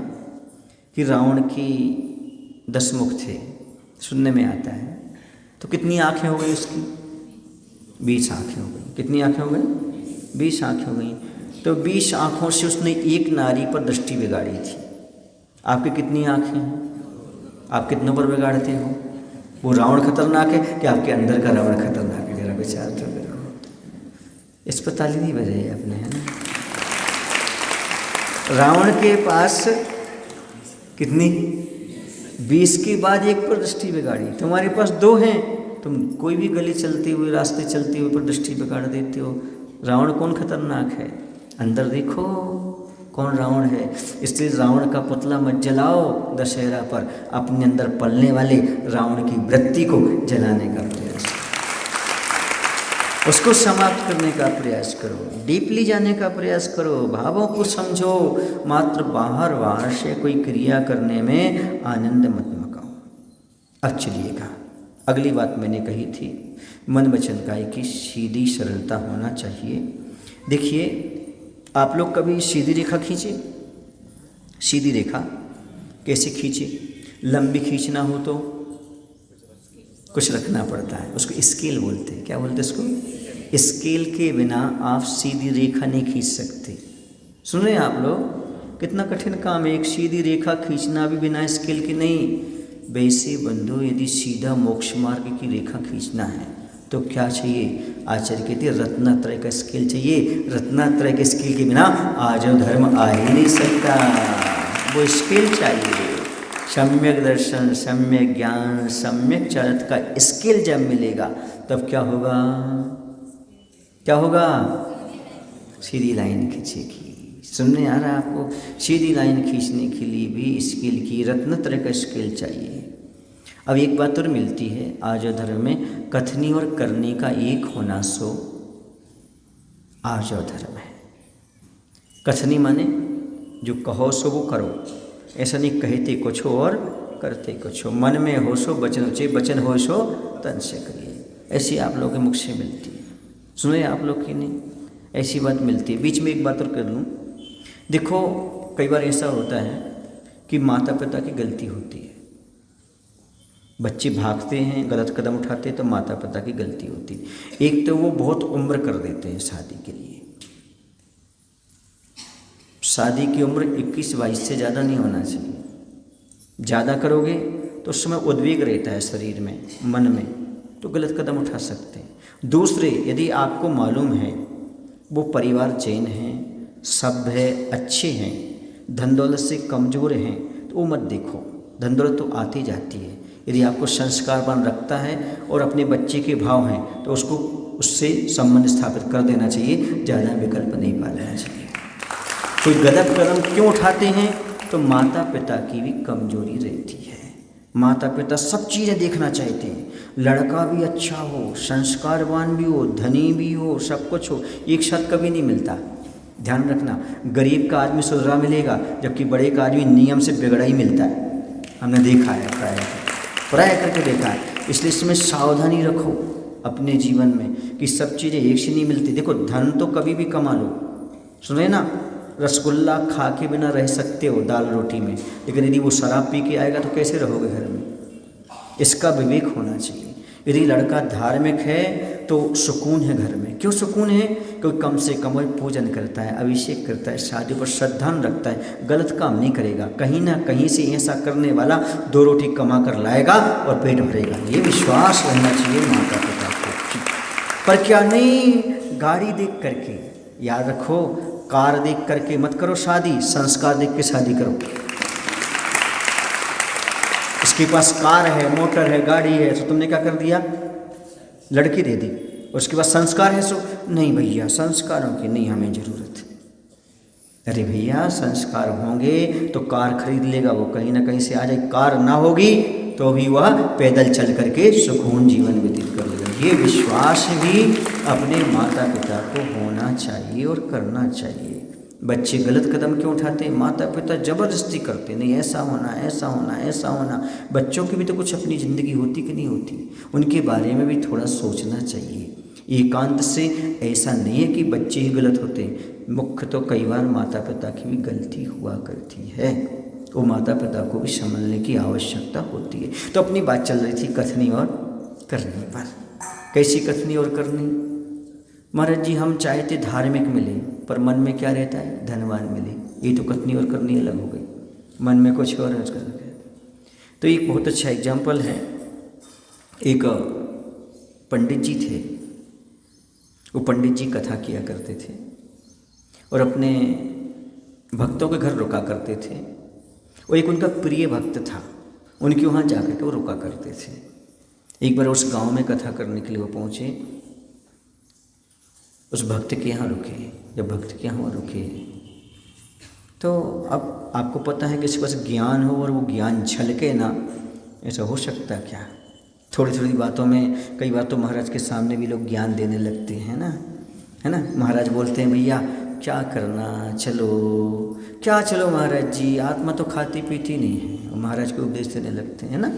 कि रावण की 10 मुख थे, सुनने में आता है। तो कितनी आँखें हो गई उसकी? 20 आँखें हो गई। कितनी आँखें हो गई? 20 आँखें हो गई। तो 20 आँखों से उसने एक नारी पर दृष्टि बिगाड़ी थी। आपकी कितनी आँखें हैं? आप कितनों पर बिगाड़ते हो? वो रावण खतरनाक है कि आपके अंदर का रावण खतरनाक है? जरा विचार तो करो। इस पर ताली नहीं बजाई आपने, है ना? रावण के पास कितनी? 20 के बाद एक पर दृष्टि बिगाड़ी। तुम्हारे पास 2 हैं, तुम कोई भी गली चलते हुए, रास्ते चलते हुए पर दृष्टि बिगाड़ देते हो। रावण कौन खतरनाक है? अंदर देखो कौन रावण है। इसलिए रावण का पुतला मत जलाओ दशहरा पर, अपने अंदर पलने वाले रावण की वृत्ति को जलाने का प्रयास, उसको समाप्त करने का प्रयास करो, डीपली जाने का प्रयास करो, भावों को समझो। मात्र बाहर से कोई क्रिया करने में आनंद मत मकाओ। अब चलिएगा, अगली बात मैंने कही थी, मन वचन काया की सीधी सरलता होना चाहिए। देखिए, आप लोग कभी सीधी रेखा खींचे? सीधी रेखा कैसे खींचे? लंबी खींचना हो तो कुछ रखना पड़ता है, उसको स्केल बोलते हैं। क्या बोलते हैं इसको? स्केल के बिना आप सीधी रेखा नहीं खींच सकते। सुन रहे हैं आप लोग? कितना कठिन काम है एक सीधी रेखा खींचना भी बिना स्केल के नहीं। वैसे बंधु, यदि सीधा मोक्ष मार्ग की रेखा खींचना है तो क्या चाहिए? आचार्य कहते हैं रत्नात्रय का स्केल चाहिए। रत्नात्रय के स्केल के बिना आज धर्म आ ही नहीं सकता, वो स्केल चाहिए। सम्यक दर्शन, सम्यक ज्ञान, सम्यक चारित्र का स्केल जब मिलेगा तब क्या होगा? क्या होगा? सीधी लाइन खींचेगी। सुनने आ रहा है आपको? सीधी लाइन खींचने के लिए भी स्केल की, रत्नत्रय का स्केल चाहिए। अब एक बात और मिलती है आर्य धर्म में, कथनी और करनी का एक होना सो आर्य धर्म है। कथनी माने जो कहो सो वो करो, ऐसा नहीं कहते कुछ हो और करते कुछ हो। मन में हो सो वचन उचे, वचन हो सो तन से करिए। ऐसी आप लोगों के मुख से मिलती है। सुने आप लोग की नहीं? ऐसी बात मिलती है। बीच में एक बात और कर लूँ। देखो, कई बार ऐसा होता है कि माता पिता की गलती होती है, बच्चे भागते हैं, गलत कदम उठाते हैं तो माता पिता की गलती होती है। एक तो वो बहुत उम्र कर देते हैं शादी के लिए। शादी की उम्र 21-22 से ज़्यादा नहीं होना चाहिए। ज़्यादा करोगे तो उस समय उद्वेग रहता है शरीर में, मन में, तो गलत कदम उठा सकते हैं। दूसरे, यदि आपको मालूम है वो परिवार जैन हैं, सभ्य है, अच्छे हैं, धन दौलत से कमज़ोर हैं, तो वो मत देखो। धन दौलत तो आती जाती है। यदि आपको संस्कारवान रखता है और अपने बच्चे के भाव हैं तो उसको उससे संबंध स्थापित कर देना चाहिए, ज़्यादा विकल्प नहीं पालना चाहिए। कोई गलत कदम क्यों उठाते हैं? तो माता पिता की भी कमजोरी रहती है। माता पिता सब चीज़ें देखना चाहते हैं, लड़का भी अच्छा हो, संस्कारवान भी हो, धनी भी हो, सब कुछ हो, एक साथ कभी नहीं मिलता। ध्यान रखना, गरीब का आदमी सुधरा मिलेगा, जबकि बड़े का आदमी नियम से बिगड़ा ही मिलता है। हमने देखा है, प्राय करके देखा है। इसलिए इसमें सावधानी रखो अपने जीवन में कि सब चीज़ें एक से नहीं मिलती। देखो, धन तो कभी भी कमा लो, सुने ना, रसगुल्ला खा के बिना रह सकते हो दाल रोटी में, लेकिन यदि वो शराब पी के आएगा तो कैसे रहोगे घर में? इसका विवेक होना चाहिए। यदि लड़का धार्मिक है तो सुकून है घर में। क्यों सुकून है? क्योंकि कम से कम वो पूजन करता है, अभिषेक करता है, शादी पर श्रद्धान रखता है, गलत काम नहीं करेगा। कहीं ना कहीं से ऐसा करने वाला 2 रोटी कमा कर लाएगा और पेट भरेगा। ये विश्वास रहना चाहिए माता पिता को। पर क्या नहीं, गाड़ी देख करके, याद रखो, कार देख करके मत करो शादी, संस्कार देख के शादी करो। इसके पास कार है, मोटर है, गाड़ी है, तो तुमने क्या कर दिया? लड़की दे दी। उसके पास संस्कार है, सो नहीं भैया संस्कारों की नहीं हमें ज़रूरत। अरे भैया, संस्कार होंगे तो कार खरीद लेगा, वो कहीं ना कहीं से आ जाए। कार ना होगी तो भी वह पैदल चल करके सुकून जीवन व्यतीत कर लेगा। ये विश्वास भी अपने माता पिता को होना चाहिए और करना चाहिए। बच्चे गलत कदम क्यों उठाते हैं? माता पिता ज़बरदस्ती करते, नहीं ऐसा होना, ऐसा होना, ऐसा होना। बच्चों की भी तो कुछ अपनी ज़िंदगी होती कि नहीं होती, उनके बारे में भी थोड़ा सोचना चाहिए। एकांत से ऐसा नहीं है कि बच्चे ही गलत होते हैं, मुख्य तो कई बार माता पिता की भी गलती हुआ करती है। वो माता पिता को भी संभलने की आवश्यकता होती है। तो अपनी बात चल रही थी कथनी और करनी पर। कैसी कथनी और करनी? महाराज जी, हम चाहते धार्मिक मिले, पर मन में क्या रहता है? धनवान मिले। ये तो कथनी और करनी अलग हो गई, मन में कुछ और है। तो एक बहुत अच्छा एग्जाम्पल है। एक पंडित जी थे, वो पंडित जी कथा किया करते थे और अपने भक्तों के घर रुका करते थे। और एक उनका प्रिय भक्त था, उनके वहाँ जाकर के वो रुका करते थे। एक बार उस गांव में कथा करने के लिए वो पहुँचे, उस भक्त के यहाँ रुके। जब भक्त के यहाँ रुके तो अब आपको पता है कि किसी पास ज्ञान हो और वो ज्ञान झलके ना, ऐसा हो सकता क्या? थोड़ी थोड़ी बातों में कई बार तो महाराज के सामने भी लोग ज्ञान देने लगते हैं ना, है ना। महाराज बोलते हैं, भैया क्या करना, चलो क्या, चलो महाराज जी, आत्मा तो खाती पीती नहीं है। और महाराज को उपदेश देने लगते हैं ना,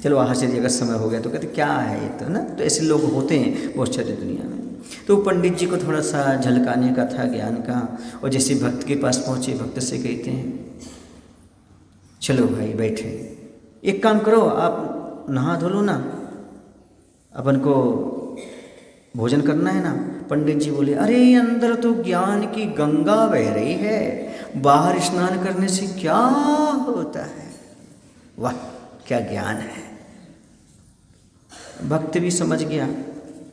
चलो वहाँ से अगर समय हो गया तो कहते क्या है ये, तो ना। तो ऐसे लोग होते हैं बहुत सारी दुनिया में। तो पंडित जी को थोड़ा सा झलकाने का था ज्ञान का, और जैसे भक्त के पास पहुँचे, भक्त से कहते हैं, चलो भाई बैठे, एक काम करो, आप नहा धो लो ना, अपन को भोजन करना है ना। पंडित जी बोले, अरे अंदर तो ज्ञान की गंगा बह रही है, बाहर स्नान करने से क्या होता है। वाह क्या ज्ञान है। भक्त भी समझ गया,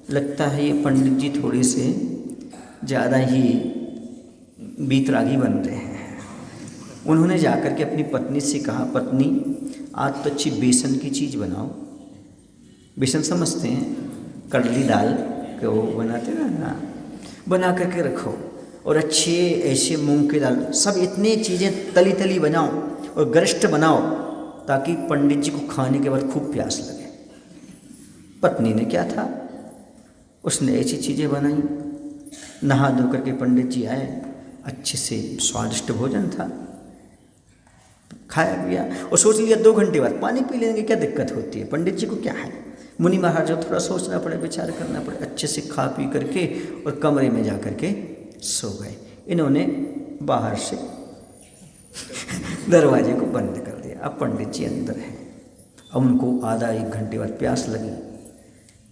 लगता है ये पंडित जी थोड़े से ज़्यादा ही बीतरागी बन रहे हैं। उन्होंने जाकर के अपनी पत्नी से कहा, पत्नी आज तो अच्छी बेसन की चीज़ बनाओ। बेसन समझते हैं, कड़ली दाल के वो बनाते ना, हाँ, बना करके रखो। और अच्छे ऐसे मूंग की दाल, सब इतनी चीज़ें तली तली बनाओ और गरिष्ठ बनाओ, ताकि पंडित जी को खाने के बाद खूब प्यास लगे। पत्नी ने क्या था, उसने ऐसी चीज़ें बनाई। नहा धो करके पंडित जी आए, अच्छे से स्वादिष्ट भोजन था, खाया पिया और सोच लिया 2 घंटे बाद पानी पी लेंगे, क्या दिक्कत होती है, पंडित जी को क्या है। मुनि महाराज को थोड़ा सोचना पड़े, विचार करना पड़े। अच्छे से खा पी करके और कमरे में जा करके सो गए। इन्होंने बाहर से दरवाजे को बंद कर दिया। अब पंडित जी अंदर हैं, अब उनको आधा एक घंटे बाद प्यास लगी,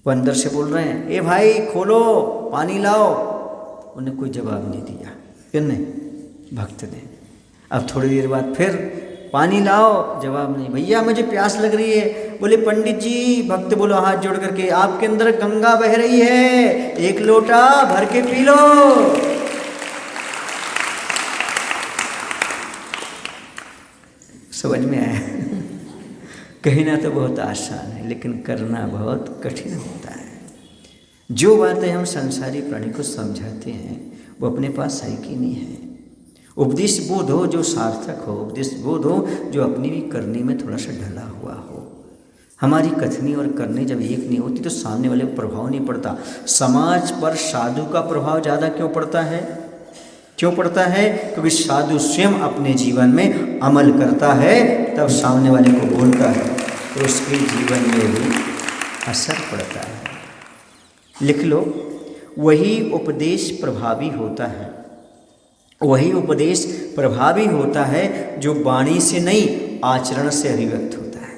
वो अंदर से बोल रहे हैं, ए भाई खोलो, पानी लाओ। उन्हें कोई जवाब नहीं दिया, किसने? भक्त ने। अब थोड़ी देर बाद फिर पानी लाओ, जवाब नहीं। भैया मुझे प्यास लग रही है। बोले पंडित जी, भक्त बोलो हाथ जोड़ करके, आपके अंदर गंगा बह रही है, एक लोटा भर के पी लो। समझ में आया? कहना तो बहुत आसान है, लेकिन करना बहुत कठिन होता है। जो बातें हम संसारी प्राणी को समझाते हैं वो अपने पास है कि नहीं है। उपदेश बोध हो जो सार्थक हो, उपदेश बोध हो जो अपनी भी करने में थोड़ा सा ढला हुआ हो। हमारी कथनी और करनी जब एक नहीं होती तो सामने वाले को प्रभाव नहीं पड़ता। समाज पर साधु का प्रभाव ज़्यादा क्यों पड़ता है? क्यों पड़ता है? क्योंकि साधु स्वयं अपने जीवन में अमल करता है, तब सामने वाले को बोलता है तो उसके जीवन में भी असर पड़ता है। लिख लो, वही उपदेश प्रभावी होता है, वही उपदेश प्रभावी होता है जो वाणी से नहीं आचरण से अभिव्यक्त होता है।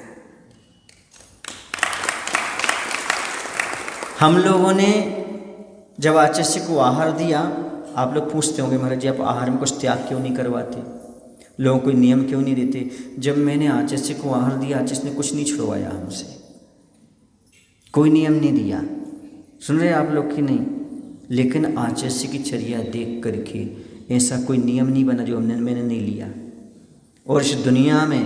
हम लोगों ने जब आचार्य को आहार दिया, आप लोग पूछते होंगे महाराज जी आप आहार में कुछ त्याग क्यों नहीं करवाते, लोगों को नियम क्यों नहीं देते? जब मैंने आचार्य को आहार दिया, आचार्य ने कुछ नहीं छुड़वाया हमसे, कोई नियम नहीं दिया। सुन रहे आप लोग कि नहीं? लेकिन आचार्य की चर्या देख करके ऐसा कोई नियम नहीं बना जो मैंने नहीं लिया। और इस दुनिया में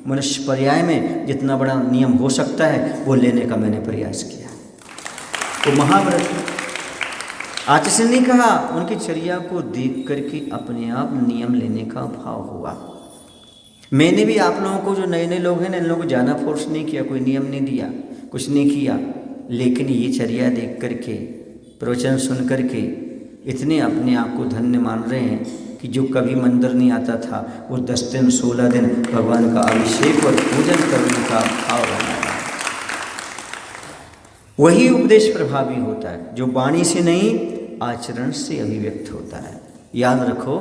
मनुष्य पर्याय में जितना बड़ा नियम हो सकता है वो लेने का मैंने प्रयास किया। वो महाव्रत आचार्य ने कहा, उनकी चर्या को देख करके अपने आप नियम लेने का भाव हुआ। मैंने भी आप लोगों को जो नए नए लोग हैं ना, इन लोगों को ज़्यादा फोर्स नहीं किया, कोई नियम नहीं दिया, कुछ नहीं किया। लेकिन ये चर्या देख करके, प्रवचन सुन करके इतने अपने आप को धन्य मान रहे हैं कि जो कभी मंदिर नहीं आता था वो 10 दिन 16 दिन भगवान का अभिषेक और पूजन करने का भाव बना है। वही उपदेश प्रभावी होता है जो वाणी से नहीं आचरण से अभिव्यक्त होता है। याद रखो,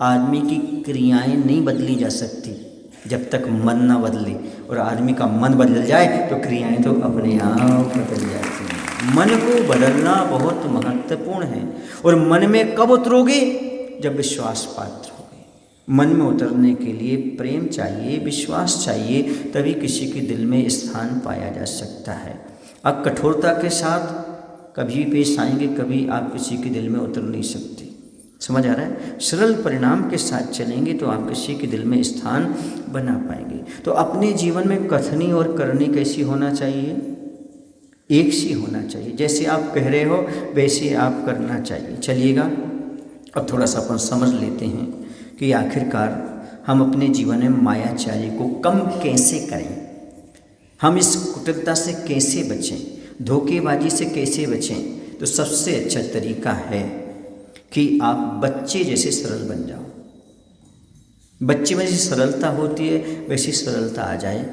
आदमी की क्रियाएं नहीं बदली जा सकती जब तक मन ना बदले, और आदमी का मन बदल जाए तो क्रियाएं तो अपने आप बदल जाती हैं। मन को बदलना बहुत महत्वपूर्ण है। और मन में कब उतरोगे? जब विश्वास पात्र होगे। मन में उतरने के लिए प्रेम चाहिए, विश्वास चाहिए, तभी किसी के दिल में स्थान पाया जा सकता है। आप कठोरता के साथ कभी पेश आएंगे, कभी आप किसी के दिल में उतर नहीं सकते। समझ आ रहा है? सरल परिणाम के साथ चलेंगे तो आप किसी के दिल में स्थान बना पाएंगे। तो अपने जीवन में कथनी और करनी कैसी होना चाहिए? एक सी होना चाहिए। जैसे आप कह रहे हो वैसे आप करना चाहिए। चलिएगा, अब थोड़ा सा अपन समझ लेते हैं कि आखिरकार हम अपने जीवन में मायाचारी को कम कैसे करें, हम इस कुटिलता से कैसे बचें, धोखेबाजी से कैसे बचें। तो सबसे अच्छा तरीका है कि आप बच्चे जैसे सरल बन जाओ। बच्चे में जैसी सरलता होती है वैसी सरलता आ जाए।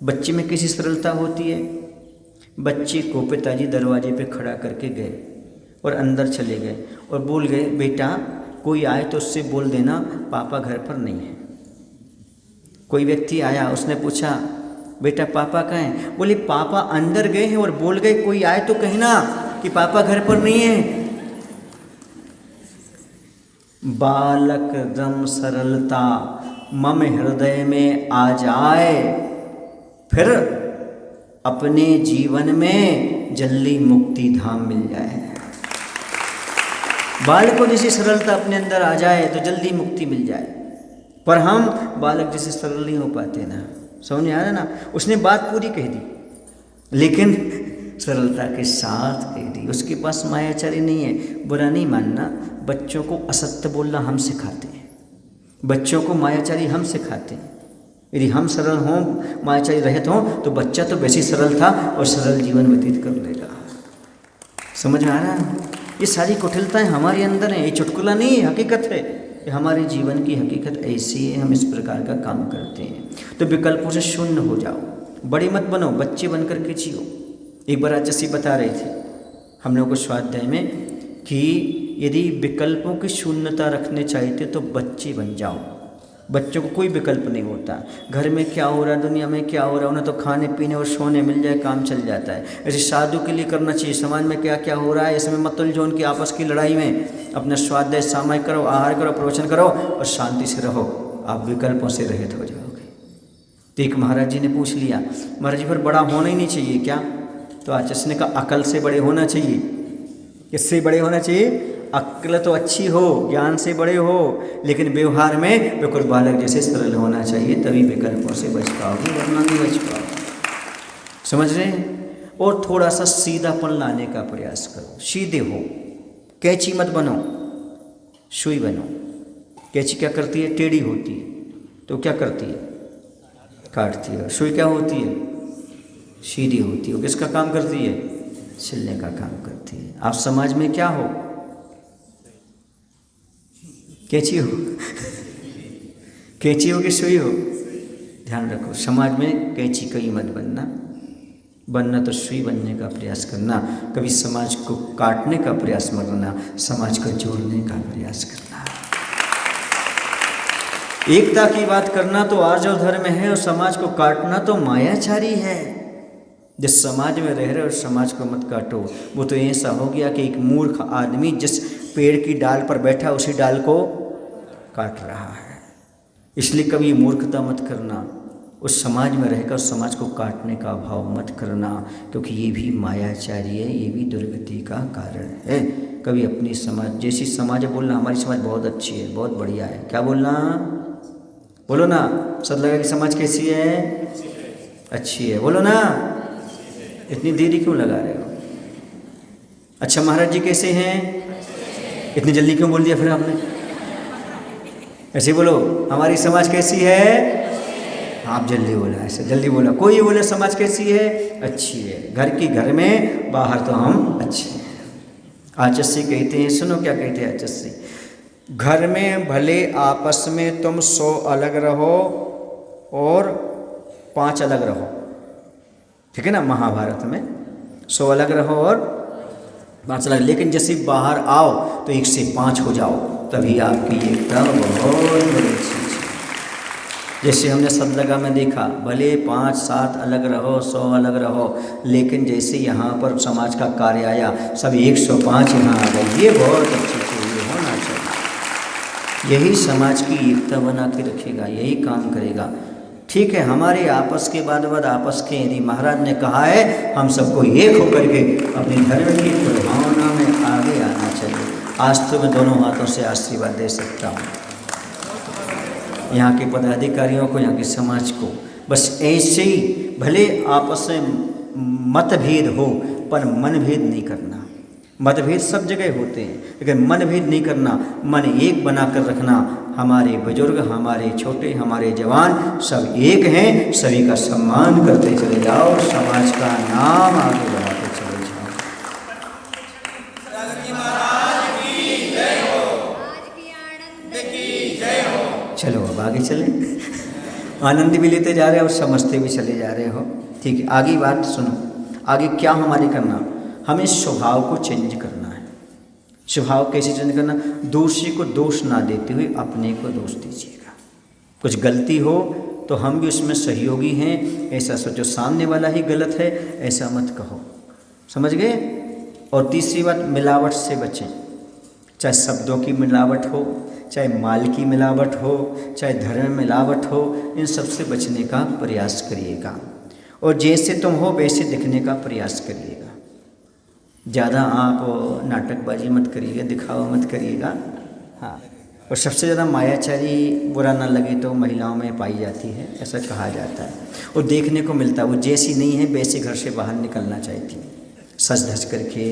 बच्चे में कैसी सरलता होती है? बच्चे को पिताजी दरवाजे पे खड़ा करके गए और अंदर चले गए और बोल गए, बेटा कोई आए तो उससे बोल देना पापा घर पर नहीं है। कोई व्यक्ति आया, उसने पूछा, बेटा पापा कहाँ हैं? बोले पापा अंदर गए हैं और बोल गए कोई आए तो कहना कि पापा घर पर नहीं है। बालक दम सरलता मम हृदय में आ जाए, फिर अपने जीवन में जल्दी मुक्ति धाम मिल जाए। बालक को जैसी सरलता अपने अंदर आ जाए तो जल्दी मुक्ति मिल जाए। पर हम बालक जैसे सरल नहीं हो पाते ना। समझ में आ रहा है ना? उसने बात पूरी कह दी लेकिन सरलता के साथ कह दी। उसके पास मायाचारी नहीं है। बुरा नहीं मानना, बच्चों को असत्य बोलना हम सिखाते हैं, बच्चों को मायाचारी हम सिखाते हैं। यदि हम सरल हों, मायाचारी रहित हों, तो बच्चा तो वैसे सरल था और सरल जीवन व्यतीत कर लेगा। समझ में आ रहा है? ये सारी कुटिलताएं हमारे अंदर हैं। ये चुटकुला नहीं है, हकीकत है। ये हमारे जीवन की हकीकत ऐसी है। हम इस प्रकार का काम करते हैं। तो विकल्पों से शून्य हो जाओ, बड़े मत बनो, बच्चे बनकर के जियो। एक बार आचार्य बता रहे थे हम लोग को स्वाध्याय में कि यदि विकल्पों की शून्यता रखने चाहते तो बच्चे बन जाओ। बच्चों को कोई विकल्प नहीं होता। घर में क्या हो रहा है, दुनिया में क्या हो रहा है, उन्हें तो खाने पीने और सोने मिल जाए, काम चल जाता है। ऐसे साधु के लिए करना चाहिए, समाज में क्या क्या हो रहा है इसमें मत उलझो उनकी आपस की लड़ाई में। अपना स्वाध्याय सामायिक करो, आहार करो, प्रवचन करो और शांति से रहो, आप विकल्पों से रहित हो जाओगे। तो एक महाराज जी ने पूछ लिया, महाराज जी फिर बड़ा होना ही नहीं चाहिए क्या? तो आचार्य ने कहा अकल से बड़े होना चाहिए। किससे बड़े होना चाहिए? अक्ल तो अच्छी हो, ज्ञान से बड़े हो, लेकिन व्यवहार में बिल्कुल बालक जैसे सरल होना चाहिए, तभी विकल्पों से बच पाओगे, वरना नहीं बच पाओगे। समझ रहे हैं? और थोड़ा सा सीधापन लाने का प्रयास करो, सीधे हो, कैंची मत बनो, सुई बनो। कैंची क्या करती है? टेढ़ी होती है, तो क्या करती है? काटती है। सुई क्या होती है? सीधी होती है। किसका काम करती है? छिलने का काम करती है। आप समाज में क्या हो? कैंची हो? कैंची हो कि सुई हो? ध्यान रखो, समाज में कैंची कहीं मत बनना तो सुई बनने का प्रयास करना। कभी समाज को काटने का प्रयास मत करना, समाज को जोड़ने का प्रयास करना। एकता की बात करना तो आर्य धर्म है, और समाज को काटना तो मायाचारी है। जिस समाज में रह रहे हो समाज को मत काटो। वो तो ऐसा हो गया कि एक मूर्ख आदमी जिस पेड़ की डाल पर बैठा उसी डाल को काट रहा है। इसलिए कभी मूर्खता मत करना, उस समाज में रहकर उस समाज को काटने का भाव मत करना, क्योंकि ये भी मायाचारी है, ये भी दुर्गति का कारण है। कभी अपनी समाज जैसी समाज है बोलना हमारी समाज बहुत अच्छी है, बहुत बढ़िया है, क्या बोलना? बोलो ना, सब लगा कि समाज कैसी है? अच्छी है, बोलो ना। इतनी देरी क्यों लगा रहे हो? अच्छा महाराज जी कैसे हैं? इतनी जल्दी क्यों बोल दिया फिर आपने? ऐसे बोलो, हमारी समाज कैसी है? आप जल्दी बोला, ऐसे जल्दी बोला। कोई बोले समाज कैसी है? अच्छी है। घर की घर में, बाहर तो हम अच्छे हैं। आचस्सी कहते हैं, सुनो क्या कहते हैं आचस्सी, घर में भले आपस में तुम 100 अलग रहो और 5 अलग रहो, ठीक है ना? महाभारत में 100 अलग रहो और 5 अलग, लेकिन जैसे बाहर आओ तो 1 से 5 हो जाओ, तभी आपकी एकता बहुत बड़ी चीज़ है। जैसे हमने सदलगा में देखा, भले 5-7 अलग रहो, 100 अलग रहो, लेकिन जैसे यहाँ पर समाज का कार्य आया सब 105 यहाँ आ गए। ये बहुत अच्छी चीज़ होना चाहिए। यही समाज की एकता बना के रखेगा, यही काम करेगा। ठीक है, हमारे आपस के बाद आपस के, यदि महाराज ने कहा है हम सबको एक होकर के अपने धर्म की भावना में आगे आना चाहिए। आज तो मैं दोनों हाथों से आशीर्वाद दे सकता हूँ यहाँ के पदाधिकारियों को, यहाँ के समाज को। बस ऐसे ही, भले आपस में मतभेद हो पर मनभेद नहीं करना। मतभेद सब जगह होते हैं, लेकिन मनभेद नहीं करना, मन एक बना कर रखना। हमारे बुजुर्ग, हमारे छोटे, हमारे जवान सब एक हैं, सभी का सम्मान करते चले जाओ, समाज का नाम आगे बढ़ाते चले जाओ। चलो अब आगे चले। आनंद भी लेते जा रहे हो और समझते भी चले जा रहे हो। ठीक है, आगे बात सुनो। आगे क्या हमारे करना? हमें स्वभाव को चेंज करना है। स्वभाव कैसे चेंज करना? दूसरे को दोष ना देते हुए अपने को दोष दीजिएगा। कुछ गलती हो तो हम भी उसमें सहयोगी हैं, ऐसा सोचो। सामने वाला ही गलत है ऐसा मत कहो, समझ गए? और तीसरी बात, मिलावट से बचें। चाहे शब्दों की मिलावट हो, चाहे माल की मिलावट हो, चाहे धर्म में मिलावट हो, इन सब से बचने का प्रयास करिएगा। और जैसे तुम हो वैसे दिखने का प्रयास करिएगा। ज़्यादा आप नाटकबाजी मत करिएगा, दिखावा मत करिएगा। हाँ, और सबसे ज़्यादा मायाचारी बुरा ना लगे तो महिलाओं में पाई जाती है, ऐसा कहा जाता है। और देखने को मिलता है, वो जैसी नहीं है वैसे घर से बाहर निकलना चाहती है, सज धज करके,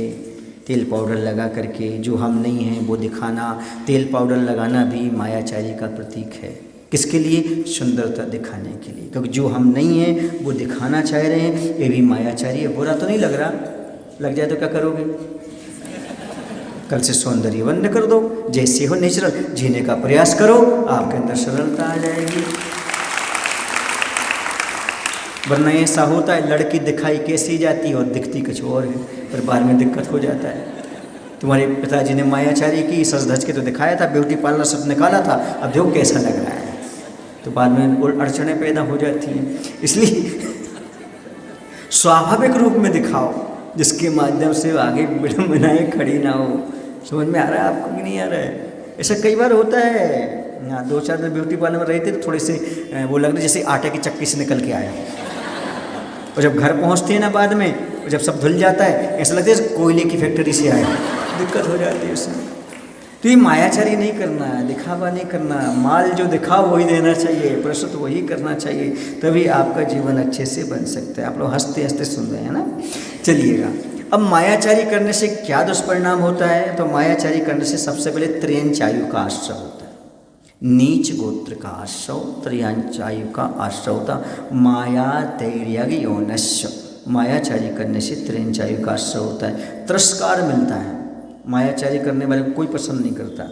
तेल पाउडर लगा करके। जो हम नहीं हैं वो दिखाना। तेल पाउडर लगाना भी मायाचारी का प्रतीक है। किसके लिए? सुंदरता दिखाने के लिए। क्योंकि जो हम नहीं हैं वो दिखाना चाह रहे हैं, ये भी मायाचारी है। बुरा तो नहीं लग रहा? लग जाए तो क्या करोगे? कल से सौंदर्य बंद कर दो, जैसे हो नेचुरल जीने का प्रयास करो, आपके अंदर सरलता आ जाएगी। वरना ऐसा होता है, लड़की दिखाई कैसी जाती है और दिखती कुछ और है, फिर बाद में दिक्कत हो जाता है। तुम्हारे पिताजी ने मायाचारी की, सज धज के तो दिखाया था, ब्यूटी पार्लर सब निकाला था, अब देखो कैसा लग रहा है। तो बाद में और अड़चनें पैदा हो जाती हैं। इसलिए स्वाभाविक रूप में दिखाओ, जिसके माध्यम से आगे विडंबनाएं खड़ी ना हो। समझ में आ रहा है आपको कि नहीं आ रहा है? ऐसा कई बार होता है। हाँ, 2-4 दिन ब्यूटी पार्लर में रहे थे तो थोड़े से वो लग रहे जैसे आटे की चक्की से निकल के आया, और जब घर पहुंचते हैं ना बाद में, और जब सब धुल जाता है, ऐसा लगता है जैसे कोयले की फैक्ट्री से आया। दिक्कत हो जाती है उसमें। तो ये मायाचारी नहीं करना है, दिखावा नहीं करना। माल जो दिखाओ वही देना चाहिए, प्रस्तुत वही करना चाहिए, तभी आपका जीवन अच्छे से बन सकता है। आप लोग हंसते हंसते सुन रहे हैं ना। चलिएगा, अब मायाचारी करने से क्या दुष्परिणाम होता है? तो मायाचारी करने से सबसे पहले त्रियंचायु का आश्रय होता है। नीच गोत्र का आश्रय, त्रियंचायु का आश्रय होता। माया तैर्यग यौनस्य, मायाचारी करने से त्रियंचायु का आश्रय होता है। तिरस्कार मिलता है। मायाचारी करने वाले को कोई पसंद नहीं करता।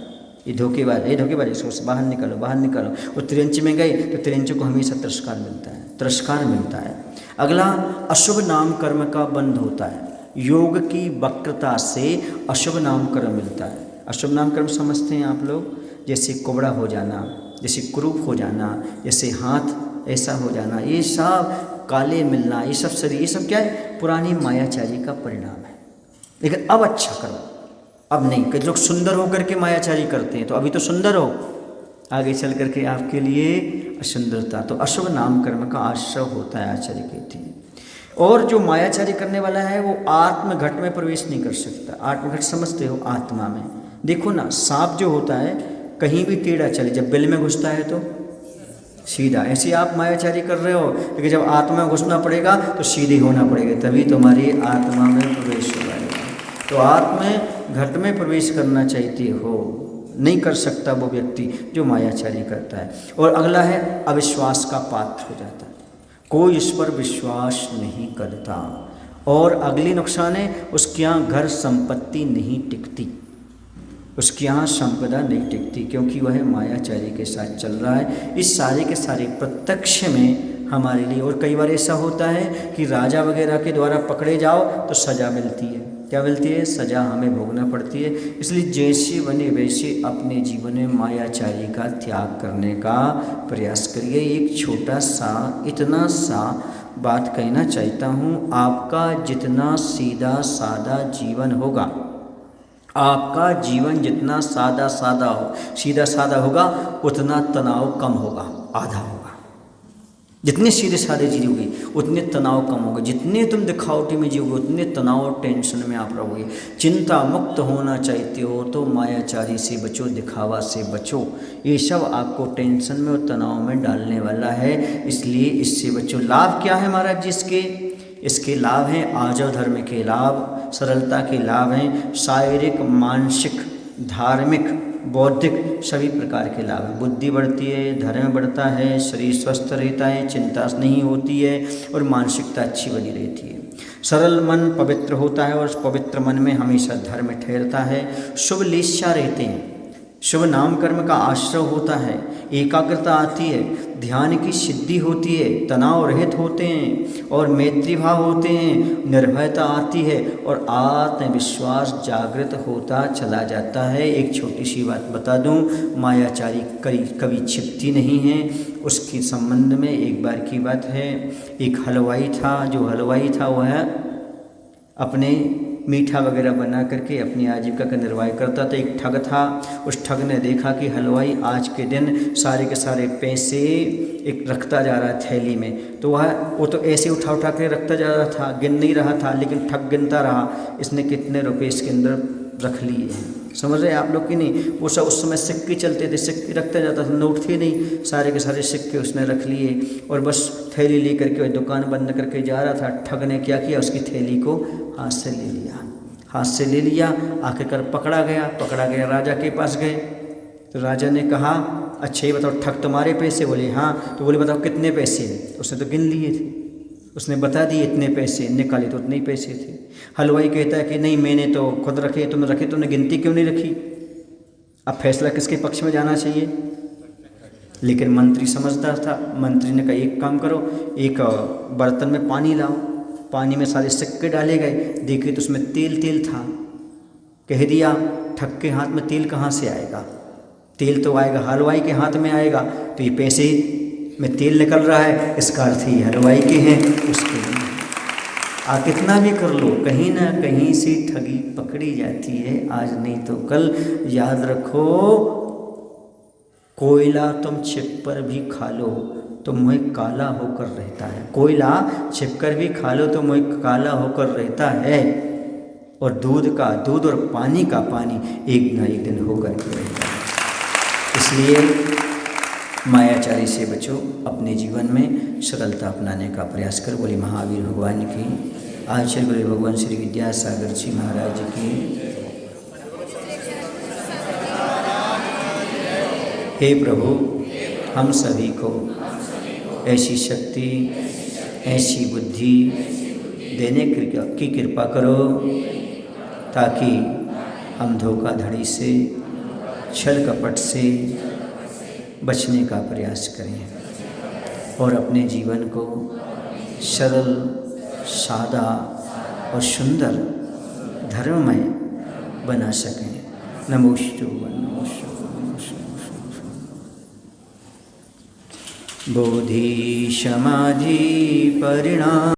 ये धोखेबाज, ये धोखेबाज, इसको बाहर निकालो, बाहर निकालो। वो त्रियंच में गए तो त्रियंच को हमेशा तिरस्कार मिलता है, तिरस्कार मिलता है। अगला, अशुभ नाम कर्म का बंध होता है। योग की वक्रता से अशुभ नाम कर्म मिलता है। अशुभ नाम कर्म समझते हैं आप लोग? जैसे कुबड़ा हो जाना, जैसे कुरूप हो जाना, जैसे हाथ ऐसा हो जाना, ये सब काले मिलना, ये सब शरीर, ये सब क्या है? पुरानी मायाचारी का परिणाम है। लेकिन अब अच्छा करो, अब नहीं। कई लोग सुंदर होकर के मायाचारी करते हैं, तो अभी तो सुंदर हो, आगे चल करके आपके लिए असुंदरता। तो अशुभ नाम कर्म का आश्रय होता है, आचार्य कहते हैं। और जो मायाचारी करने वाला है वो आत्मघट में प्रवेश नहीं कर सकता। आत्मघट समझते हो? आत्मा में देखो ना, सांप जो होता है कहीं भी टेढ़ा चले, जब बिल में घुसता है तो सीधा। ऐसे आप मायाचारी कर रहे हो, लेकिन जब आत्मा में घुसना पड़ेगा तो सीधे होना पड़ेगा, तभी तुम्हारी आत्मा में प्रवेश हो जाएगा। तो आत्मा घट में प्रवेश करना चाहते हो, नहीं कर सकता वो व्यक्ति जो मायाचारी करता है। और अगला है, अविश्वास का पात्र हो जाता है, कोई इस पर विश्वास नहीं करता। और अगली नुकसान है, उसके यहाँ घर संपत्ति नहीं टिकती, उसके यहाँ संपदा नहीं टिकती, क्योंकि वह मायाचारी के साथ चल रहा है। इस सारे के सारे प्रत्यक्ष में हमारे लिए। और कई बार ऐसा होता है कि राजा वगैरह के द्वारा पकड़े जाओ तो सज़ा मिलती है। क्या मिलती है? सज़ा हमें भोगना पड़ती है। इसलिए जैसे बने वैसे अपने जीवन में मायाचारी का त्याग करने का प्रयास करिए। एक छोटा सा, इतना सा बात कहना चाहता हूँ, आपका जितना सीधा सादा जीवन होगा, आपका जीवन जितना सादा सादा हो, सीधा सादा होगा, उतना तनाव कम होगा, आधा होगा। जितने सीधे साधे जियोगे उतने तनाव कम होगा। जितने तुम दिखावटी में जियोगे उतने तनाव और टेंशन में आप रहोगे। चिंता मुक्त होना चाहते हो तो मायाचारी से बचो, दिखावा से बचो। ये सब आपको टेंशन में और तनाव में डालने वाला है, इसलिए इससे बचो। लाभ क्या है महाराज जी? इसके लाभ हैं आर्जव धर्म के लाभ, सरलता के लाभ हैं, शारीरिक, मानसिक, धार्मिक, बौद्धिक सभी प्रकार के लाभ हैं। बुद्धि बढ़ती है, धर्म बढ़ता है, शरीर स्वस्थ रहता है, चिंता नहीं होती है और मानसिकता अच्छी बनी रहती है। सरल मन पवित्र होता है और उस पवित्र मन में हमेशा धर्म ठहरता है। शुभ लेस्या रहते हैं, शुभ नाम कर्म का आश्रय होता है, एकाग्रता आती है, ध्यान की सिद्धि होती है, तनाव रहित होते हैं और मैत्री भाव होते हैं, निर्भयता आती है और आत्मविश्वास जागृत होता चला जाता है। एक छोटी सी बात बता दूं, मायाचारी कभी छिपती नहीं है। उसके संबंध में एक बार की बात है, एक हलवाई था, जो हलवाई था वह अपने मीठा वगैरह बना करके अपनी आजीविका का निर्वाह करता था। एक ठग था, उस ठग ने देखा कि हलवाई आज के दिन सारे के सारे पैसे एक रखता जा रहा है थैली में, तो वो तो ऐसे उठा उठा के रखता जा रहा था, गिन नहीं रहा था, लेकिन ठग गिनता रहा इसने कितने रुपए इसके अंदर रख लिए हैं। समझ रहे आप लोग कि नहीं? वो सब उस समय सिक्के चलते थे, सिक्के रखता जाता था, नोट थे नहीं, सारे के सारे सिक्के उसने रख लिए और बस थैली ले करके दुकान बंद करके जा रहा था। ठग ने क्या किया, उसकी थैली को हाथ से ले लिया, हाथ से ले लिया। आखिरकार पकड़ा गया, राजा के पास गए तो राजा ने कहा, अच्छा ये बताओ ठग तुम्हारे पैसे? बोले हाँ। तो बोले बताओ कितने पैसे हैं? उसने तो गिन लिए थे, उसने बता दिए इतने पैसे, निकाले तो उतने ही पैसे थे। हलवाई कहता है कि नहीं मैंने तो खुद रखे, तुमने रखे, तुमने गिनती क्यों नहीं रखी? अब फैसला किसके पक्ष में जाना चाहिए? लेकिन मंत्री समझदार था, मंत्री ने कहा एक काम करो, एक बर्तन में पानी लाओ, पानी में सारे सिक्के डाले गए, देखे तो उसमें तेल था। कह दिया ठग के हाथ में तेल कहाँ से आएगा? तेल तो आएगा हलवाई के हाथ में आएगा, तो ये पैसे में तेल निकल रहा है, इसका अर्थ ही हलवाई के हैं, उसके लिए आप कितना भी कर लो, कहीं ना कहीं से ठगी पकड़ी जाती है। आज नहीं तो कल याद रखो, कोयला तुम छिप पर भी खा लो तो मुँह काला होकर रहता है। कोयला छिप कर भी खा लो तो मुँह काला होकर रहता है, और दूध और पानी का पानी एक ना एक दिन होकर के रहता है। इसलिए मायाचारी से बचो, अपने जीवन में सरलता अपनाने का प्रयास करो। बोले महावीर भगवान की, आचार्य गुरु भगवान श्री विद्यासागर जी महाराज की। हे प्रभु, हम सभी को ऐसी शक्ति, ऐसी बुद्धि देने की कृपा करो ताकि हम धोखाधड़ी से, छल कपट से बचने का प्रयास करें और अपने जीवन को सरल, सादा और सुंदर, धर्ममय बना सकें। नमोस्तुभ्यं, बोधि समाधि परिणाम।